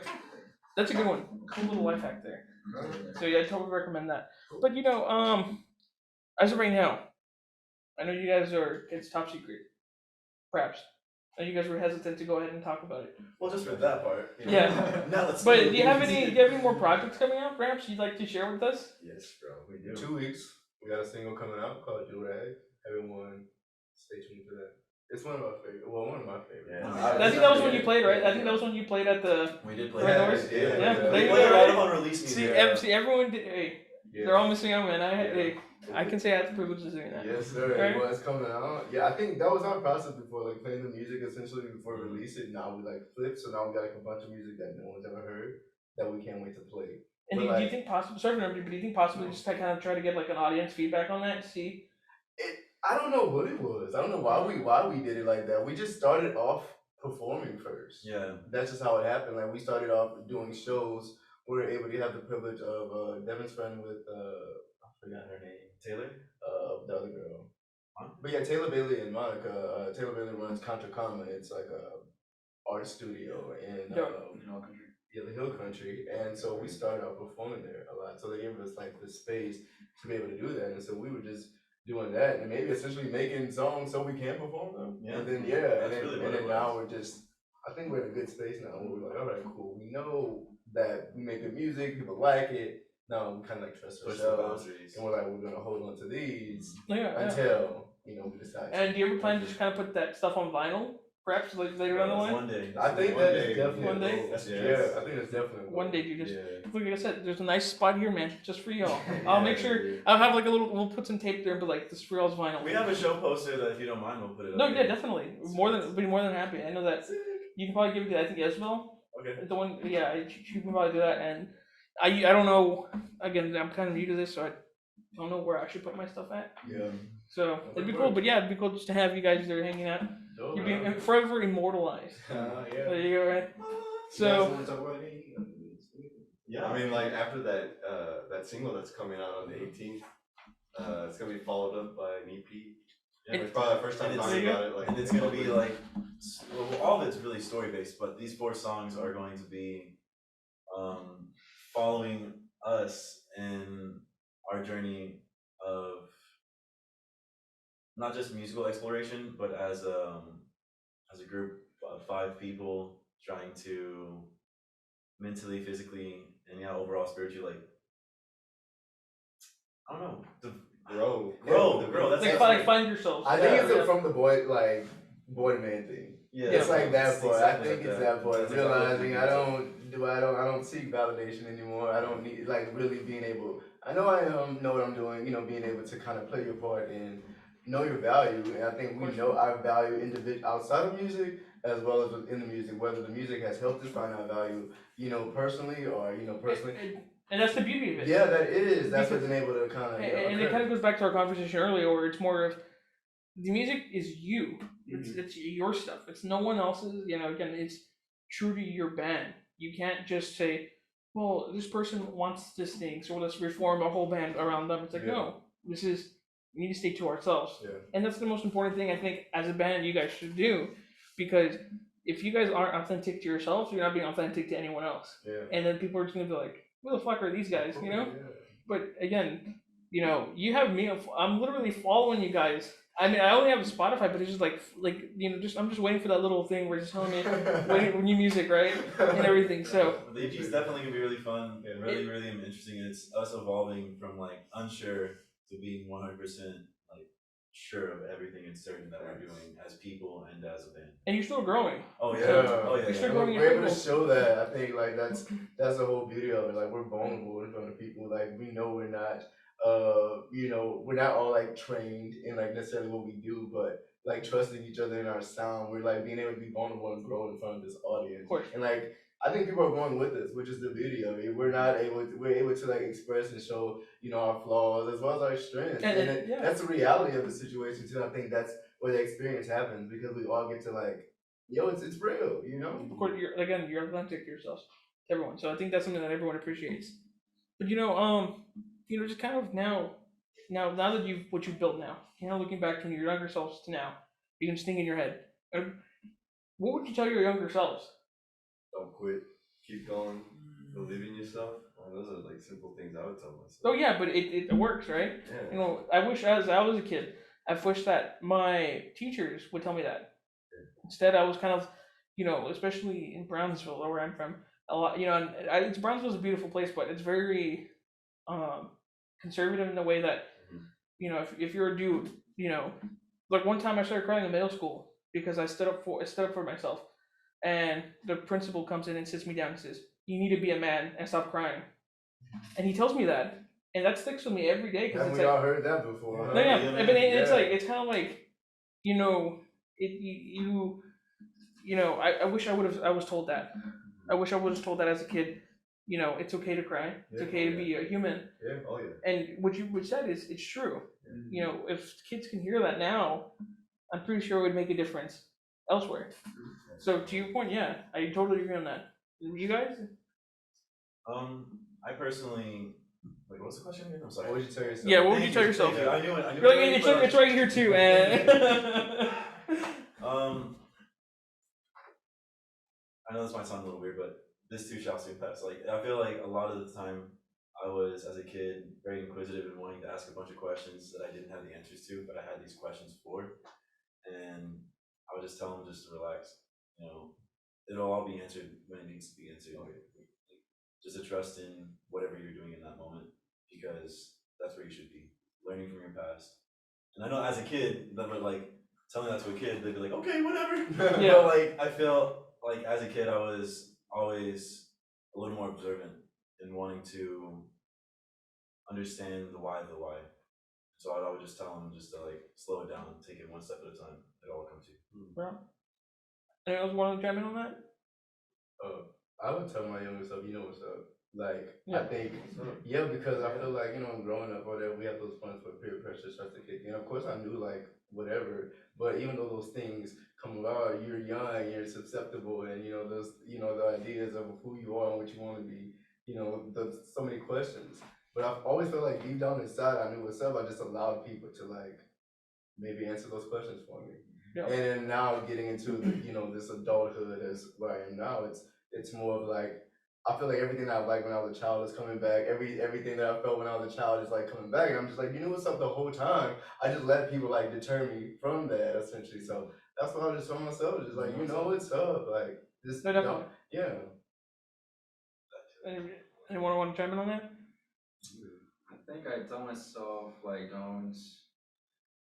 that's a good one. Cool little life hack there. So yeah, I totally recommend that. But you know, as of right now, I know you guys it's top secret, perhaps. And you guys were hesitant to go ahead and talk about it. Well, just for that part. you know. Yeah. Now let's. But do you have any more projects coming out? Perhaps you'd like to share with us? Yes, bro, we do. 2 weeks. We got a single coming out called Do Rag. Everyone, stay tuned for that. It's one of my favorite. Well, one of my favorites. Yeah. I think that was when you played, right? I think that was when you played at the. We did play Red that. Doors? Yeah, Yeah, yeah. there We you played go, a lot right? of unreleased music. See, everyone did. Hey, they're all missing out, man. I can say I had the privilege of doing that. Yes, sir. Right? Well, it's coming out. Yeah, I think that was our process before, like playing the music essentially before we release it. Now we like flip, so now we got like a bunch of music that no one's ever heard that we can't wait to play. And But, do you think possibly, sorry for interrupting, but do you think possibly just to kind of try to get like an audience feedback on that and see? I don't know what it was. I don't know why we did it like that. We just started off performing first. Yeah. That's just how it happened. Like we started off doing shows. We were able to have the privilege of Devin's friend with I forgot her name. Taylor? The other girl. Huh? But yeah, Taylor Bailey and Monica. Taylor Bailey runs Contra Kama. It's like a art studio in the Hill Country. And so we started out performing there a lot. So they gave us like the space to be able to do that. And so we were just doing that and maybe essentially making songs so we can perform them. Yeah. And then That's really what it now we're just I think we're in a good space now where we're like, all right, cool. We know that we make good music, people like it. Now we kinda like trust Push the ourselves. boundaries. And we're like, we're gonna hold on to these Yeah. until, we decide. And do you ever plan to just kind of put that stuff on vinyl, perhaps like later down the line? One day. I think One that day. is definitely One day? a goal. That's Yeah, I think that's definitely a goal. One day, dude. Just Yeah. look, like I said, there's a nice spot here, man, just for y'all. I'll make sure I'll have like a little. We'll put some tape there, but like this for y'all's vinyl. We have a show poster that if you don't mind, we'll put it up. No, here. yeah, definitely. Be more than happy. I know that you can probably give it to I think Isabel. Okay. The one, yeah, you can probably do that. And I don't know. Again, I'm kind of new to this, so I don't know where I should put my stuff at. Yeah. So it'd be cool. But yeah, it'd be cool just to have you guys there hanging out. Dope, You'd man. be forever immortalized. Yeah. There you go, right? You guys So wanna talk about any? Yeah. I mean, like after that single that's coming out on the 18th, it's gonna be followed up by an EP. Yeah, It's probably the first time and talking it's- about it. Like, and it's gonna be like, well, all of it's really story based, but these 4 songs are going to be following us in our journey of not just musical exploration, but as a group of 5 people trying to mentally, physically, and overall spiritually, like, I don't know, grow. That's like find yourselves. I think it's Yeah. from the boy to man thing. yeah, It's like that part. I exactly think like it's that part. That's exactly what Realizing we I do. don't seek validation anymore. I don't need like really being able. I know I know what I'm doing. Being able to kind of play your part and know your value. And I think we know our value outside of music as well as within the music. Whether the music has helped us find our value, personally or personally. And that's the beauty of it. Yeah, that is. That's what's Because- been able to kind of. And it kind of goes back to our conversation earlier, where it's more of the music is you. It's your stuff. It's no one else's. Again, it's true to your band. You can't just say, "Well, this person wants this thing, so let's reform a whole band around them." It's like, no, we need to stay to ourselves. Yeah. And that's the most important thing I think as a band you guys should do, because if you guys aren't authentic to yourselves, you're not being authentic to anyone else. Yeah. And then people are just gonna be like, who the fuck are these guys, you know? Yeah. But again, you know, you have me. I'm literally following you guys. I mean, I only have Spotify, but it's just like you know, I'm just waiting for that little thing where it's telling me waiting for new music, right, and everything. So The EP is definitely gonna be really fun, Yeah. really interesting, and it's us evolving from like unsure to being 100% like sure of everything and certain that we're doing as people and as a band. and you're still growing. Oh yeah, Yeah. oh yeah. You're still yeah. growing We're able to people. show that. I think like that's the whole beauty of it. Like we're vulnerable in front of people. Like we know we're not you know, we're not all like trained in like necessarily what we do, but like trusting each other in our sound. We're like being able to be vulnerable and grow in front of this audience. Of course. And like I think people are going with us, which is the beauty of it. We're able to like express and show, you know, our flaws as well as our strengths. And yeah. That's the reality of the situation too. I think that's where the experience happens because we all get to like, yo, it's real, you know? Of course, you're authentic to yourselves, to everyone. So I think that's something that everyone appreciates. But you know, just kind of now that you've built now, you know, looking back from your younger selves to now, you can just think in your head. What would you tell your younger selves? Don't quit. Keep going. Believe in yourself. Well, those are like simple things I would tell myself. Oh yeah, but it works, right? Yeah. You know, I wish as I was a kid, I wish that my teachers would tell me that. Instead, I was kind of, you know, especially in Brownsville, where I'm from, a lot, you know, and Brownsville's a beautiful place, but it's very conservative in the way that, you know, if you're a dude, you know, like one time I started crying in middle school because I stood up for myself, and the principal comes in and sits me down and says, "You need to be a man and stop crying," and he tells me that, and that sticks with me every day because Haven't it's we like, all heard that before? Huh? no, yeah, Yeah, but it's Yeah. like it's kind of like, you know, you know, I wish I was told that. I wish I was told that as a kid. You know, it's okay to cry. It's Yeah, okay to be a human. Yeah. Oh yeah. And what you said is it's true. You know, if kids can hear that now, I'm pretty sure it would make a difference elsewhere. So to your point, yeah, I totally agree on that. You guys? I personally, wait, what's the question again? I'm sorry. What would you tell yourself? Yeah, what would Thank you tell yourself? thank you. I knew it. You're like, already, it's, but, it's right here too, and I know this might sound a little weird, but this too shall soon pass. Like I feel like a lot of the time I was, as a kid, very inquisitive and wanting to ask a bunch of questions that I didn't have the answers to, but I had these questions for, and I would just tell them just to relax. You know, it'll all be answered when it needs to be answered. Just to trust in whatever you're doing in that moment, because that's where you should be, learning from your past. And I know as a kid, that would like telling that to a kid, they'd be like, okay, whatever. Yeah. But like I felt like as a kid, I was always a little more observant and wanting to understand the why of the why. So I'd always just tell them just to like slow it down, take it one step at a time. It all comes to you. bro. Anyone else want to chime in on that? I would tell my younger self, you know what's up. Like, Yeah. I think, yeah, because I feel like, you know, growing up or whatever, we have those points where peer pressure starts to kick in. Of course, I knew, like, whatever, but even though those things come about, you're young, you're susceptible, and, you know, those, you know, the ideas of who you are and what you want to be, you know, there's so many questions. But I've always felt like deep down inside, I knew what's up. I just allowed people to, like, maybe answer those questions for me. Yeah. And then now getting into, you know, this adulthood as where I am now, it's more of like, I feel like everything that I liked when I was a child is coming back. Everything that I felt when I was a child is like coming back. And I'm just like, you know what's up the whole time? I just let people like deter me from that essentially. So that's what I just told myself, just like, you know what's up? Like just No, definitely. yeah. Anyone want to chime in on that? I think I tell myself like don't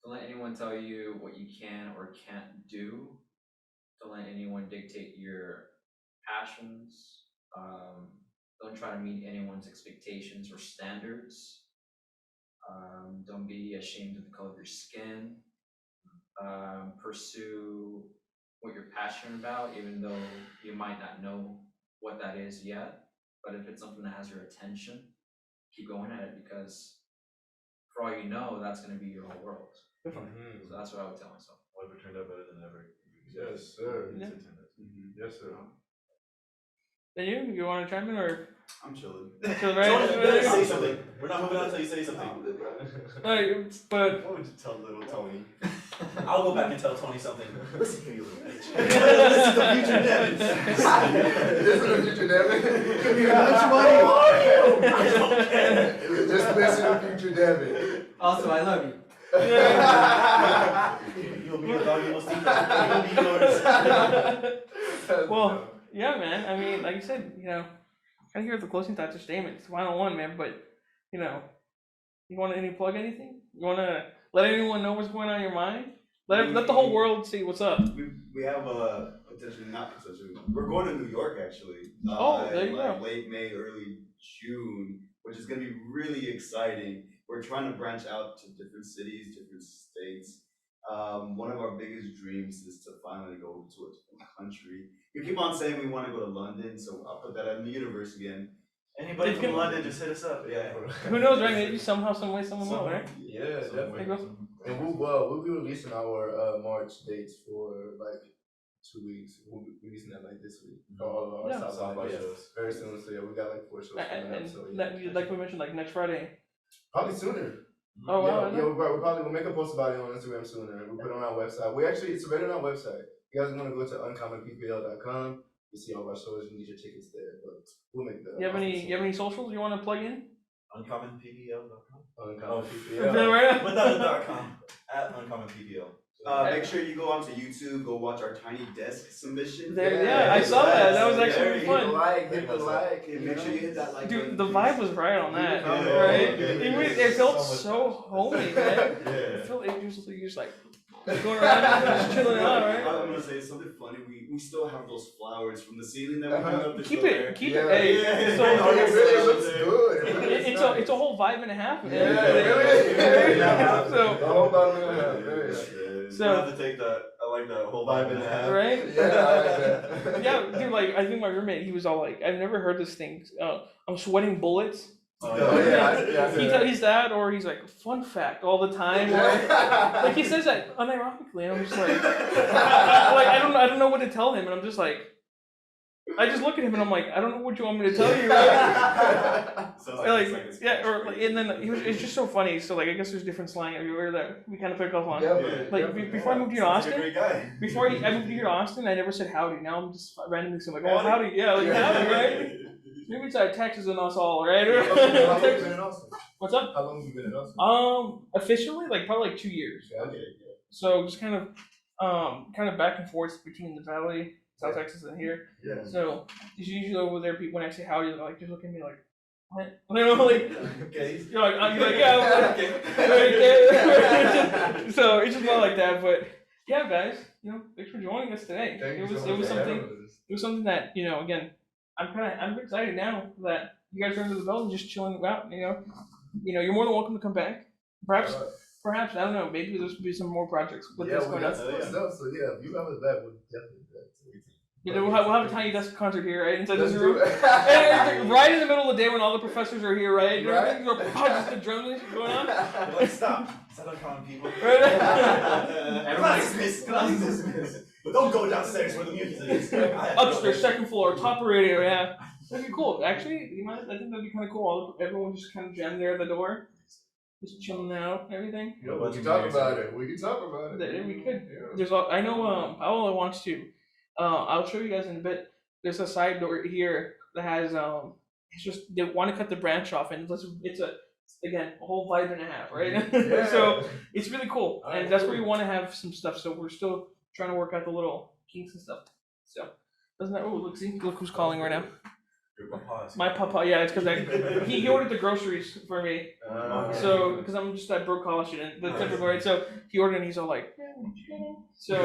let anyone tell you what you can or can't do. Don't let anyone dictate your passions. Don't try to meet anyone's expectations or standards. Don't be ashamed of the color of your skin. Pursue what you're passionate about, even though you might not know what that is yet. But if it's something that has your attention, keep going at it, because for all you know, that's going to be your whole world. So that's what I would tell myself. Whatever turned out better than ever. Yes, sir. Yeah. Yes, sir. Then you want to chime in or? I'm chilling. So, right? Tony, say something. We're not moving on until you say something. But What would you tell little Tony? I'll go back and tell Tony something. Listen here, you little bitch. Listen to future Devin. Listen to future Devin. Give me how much money? Who are you? I don't care. Just listen to future Devin. Also, I love you. You'll be a dog, you will see that. It'll be yours. Well, yeah, man. I mean, like you said, kind of hear the closing thoughts or statements, one-on-one, man. But you want to plug anything? You want to let anyone know what's going on in your mind? Let the whole world see what's up. We have not potentially. We're going to New York actually. There you go. Late May, early June, which is gonna be really exciting. We're trying to branch out to different cities, different states. One of our biggest dreams is to finally go to a different country. We keep on saying we want to go to London, so I'll put that in the universe again. Anybody It's from gonna- London, just hit us up. Yeah. Who knows, right? Maybe somehow, some way, someone will, right? Yeah, definitely. There you go. And we'll be releasing our March dates for like 2 weeks. We'll be releasing that like this week. For all of our Yeah. South by Yeah. shows. Very soon. So yeah, we got like 4 shows coming up. And So yeah. like we mentioned, like next Friday. Probably sooner. Oh wow! Yeah, we'll make a post about it on Instagram sooner. We'll put it on our website. It's already on our website. You guys want to go to uncommonppl.com. You see all of our shows. You can get your tickets there. But we'll make the. You have any socials you want to plug in? UncommonPPL.com. Uncommon Is PPL. that right? Without the .com. At UncommonPPL. Make sure you go onto YouTube, go watch our Tiny Desk submission. Yeah, I saw that. That was actually Very Hit the fun. like, hit the like. And make sure you hit that like Dude, button, the please. vibe was right on that, Yeah. right? Yeah. It felt So much so fun. homey, man. Yeah. It felt like you're just like going around, just chilling out, right? I'm gonna say something funny. We still have those flowers from the ceiling that we hung up. They're Keep still it, there. keep Yeah. it. Hey, Yeah. so Oh, it really looks good. it's a whole vibe and a half, man. Yeah, really. Yeah. So The whole bottle of that, very nice. So- I have to take that. I like that whole vibe and a half. right? Yeah, I like that. Yeah, dude. Like I think my roommate, he was all like, "I've never heard this thing. I'm sweating bullets." Oh, yeah, I He see tells that, or he's like, "Fun fact," all the time. Or, like he says that unironically, and I'm just like, I don't know what to tell him, and I'm just like, I just look at him and I'm like, I don't know what you want me to tell you. Right? Sounds Like, it's yeah, or like, and then it's just so funny. So like, I guess there's different slang everywhere that we kind of pick up on. Definitely, Like definitely. before I moved here to Sounds like a Austin, great guy. before I moved here to Austin, I never said howdy. Now I'm just randomly saying like, oh howdy, yeah, like howdy, right? Maybe it's Texas and us all, right? How long have you been in Austin? What's up? How long have you been in Austin? Officially, like probably like 2 years. Okay. So just kind of back and forth between the Valley, South Texas, and here. Yeah. So it's usually over there. People when I say howdy, they're like just look at me like, what? You know, like Okay. you're like yeah. Okay. So it's just more like that. But yeah, guys, thanks for joining us today. Thank you It was so much for something. having us. It was something that again, I'm excited now that you guys are under the belt and just chilling out. You're more than welcome to come back. Perhaps I don't know. Maybe there's be some more projects with this going that's on. good stuff. So yeah, if you have us back, we'll definitely do that. We'll have a Tiny Desk concert here, right inside Let's this do room. it. And right in the middle of the day when all the professors are here, right? Right. Just the drums going on. Like, stop. Is that uncommon people? Right? Class dismissed. But don't go downstairs where the music is. Upstairs, second floor, top of radio, yeah. That'd be cool. Actually, I think that'd be kind of cool. Everyone just kind of jam there at the door, just chilling out, everything. We can talk about it. We can talk about it. We could. Yeah. I know Paola wants to. I'll show you guys in a bit. There's a side door here that has it's just they want to cut the branch off, and it's a whole vibe and a half, right? Yeah. So it's really cool, and Alright, that's cool. where you want to have some stuff. So we're still trying to work out the little kinks and stuff. So doesn't that? Oh, look who's calling right now. Your papa's. My papa, yeah, it's because he ordered the groceries for me. So, because I'm just that broke college student, the typical, right? So he ordered and he's all like, yeah, what you getting? So,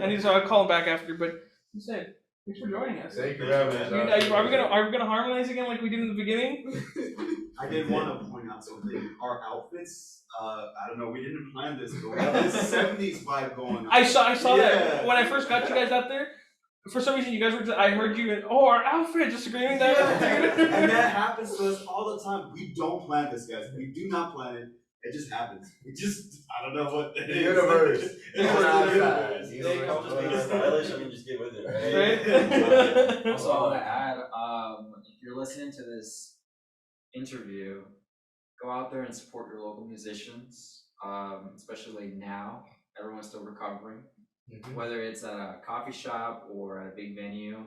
and he's I'll call him back after, but he said, thanks for joining us. Thank you for having us. Are we gonna harmonize again like we did in the beginning? I did want to point out something. Our outfits, I don't know, we didn't plan this, but we have this 70s vibe going on. I saw that Yeah. when I first got you guys out there. For some reason, you guys were. I heard you. Our outfit, just agreeing that. And that happens to us all the time. We don't plan this, guys. We do not plan it. It just happens. I don't know what it The is. universe. It's We're just the outside. universe. They call just being stylish. I mean, just get with it, right? Right? Also, I want to add, if you're listening to this interview, go out there and support your local musicians, especially now. everyone's still recovering. Mhm. Whether it's at a coffee shop or at a big venue,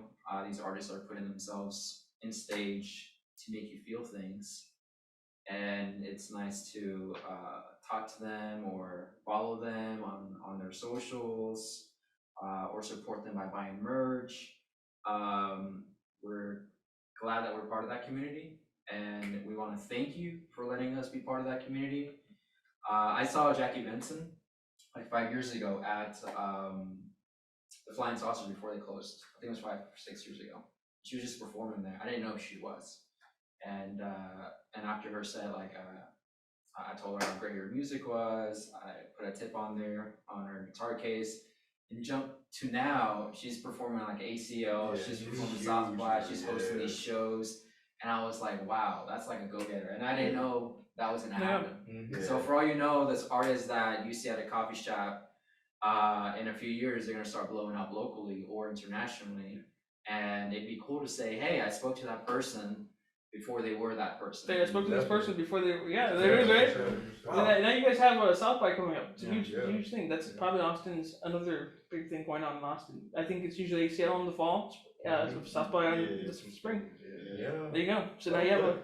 these artists are putting themselves in stage to make you feel things. And it's nice to talk to them or follow them on their socials, or support them by buying merch. We're glad that we're part of that community, and we want to thank you for letting us be part of that community. I saw Jackie Benson like 5 years ago at the Flying Saucer before they closed. I think it was 5 or 6 years ago. She was just performing there. I didn't know who she was, and after her set, like I told her how great her music was. I put a tip on there on her guitar case, and jump to now she's performing like ACL. Yeah, she's she's performing huge, South by. She's yeah. hosting these shows, and I was like, wow, that's like a go getter. And I didn't know that was gonna happen. Mhm. So for all you know, this artist that you see at a coffee shop, in a few years they're gonna start blowing up locally or internationally, and it'd be cool to say, hey, I spoke to that person before they were that person. Hey, I spoke to this Definitely. person before they. Yeah, there it is, right? Sure, sure. And now you guys have a South by coming up. It's a Yeah. huge, Yeah. huge thing. That's probably Austin's another big thing going on in Austin. I think it's usually Seattle in the fall, South by on Yeah, this spring. Yeah. There you go. So now you have a.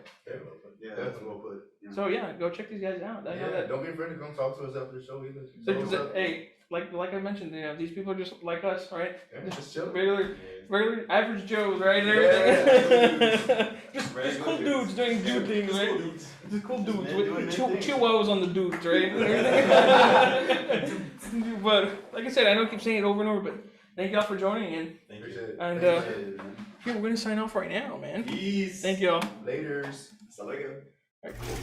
Yeah, that's well put. Yeah. So yeah, go check these guys out. I know Yeah, that. don't be afraid to come talk to us after the show either. Hey, like I mentioned, you know, these people are just like us, right? Yeah, just chill. Regular average Joes, right? And everything. just cool dudes doing dude things, right? Just cool dudes with two O's on the dudes, right? But like I said, I know I keep saying it over and over, but thank y'all for joining in. Thank Appreciate you. it. And Appreciate it, man. here we're gonna sign off right now, man. Peace. Thank y'all. Laters. Hasta luego. All right, cool.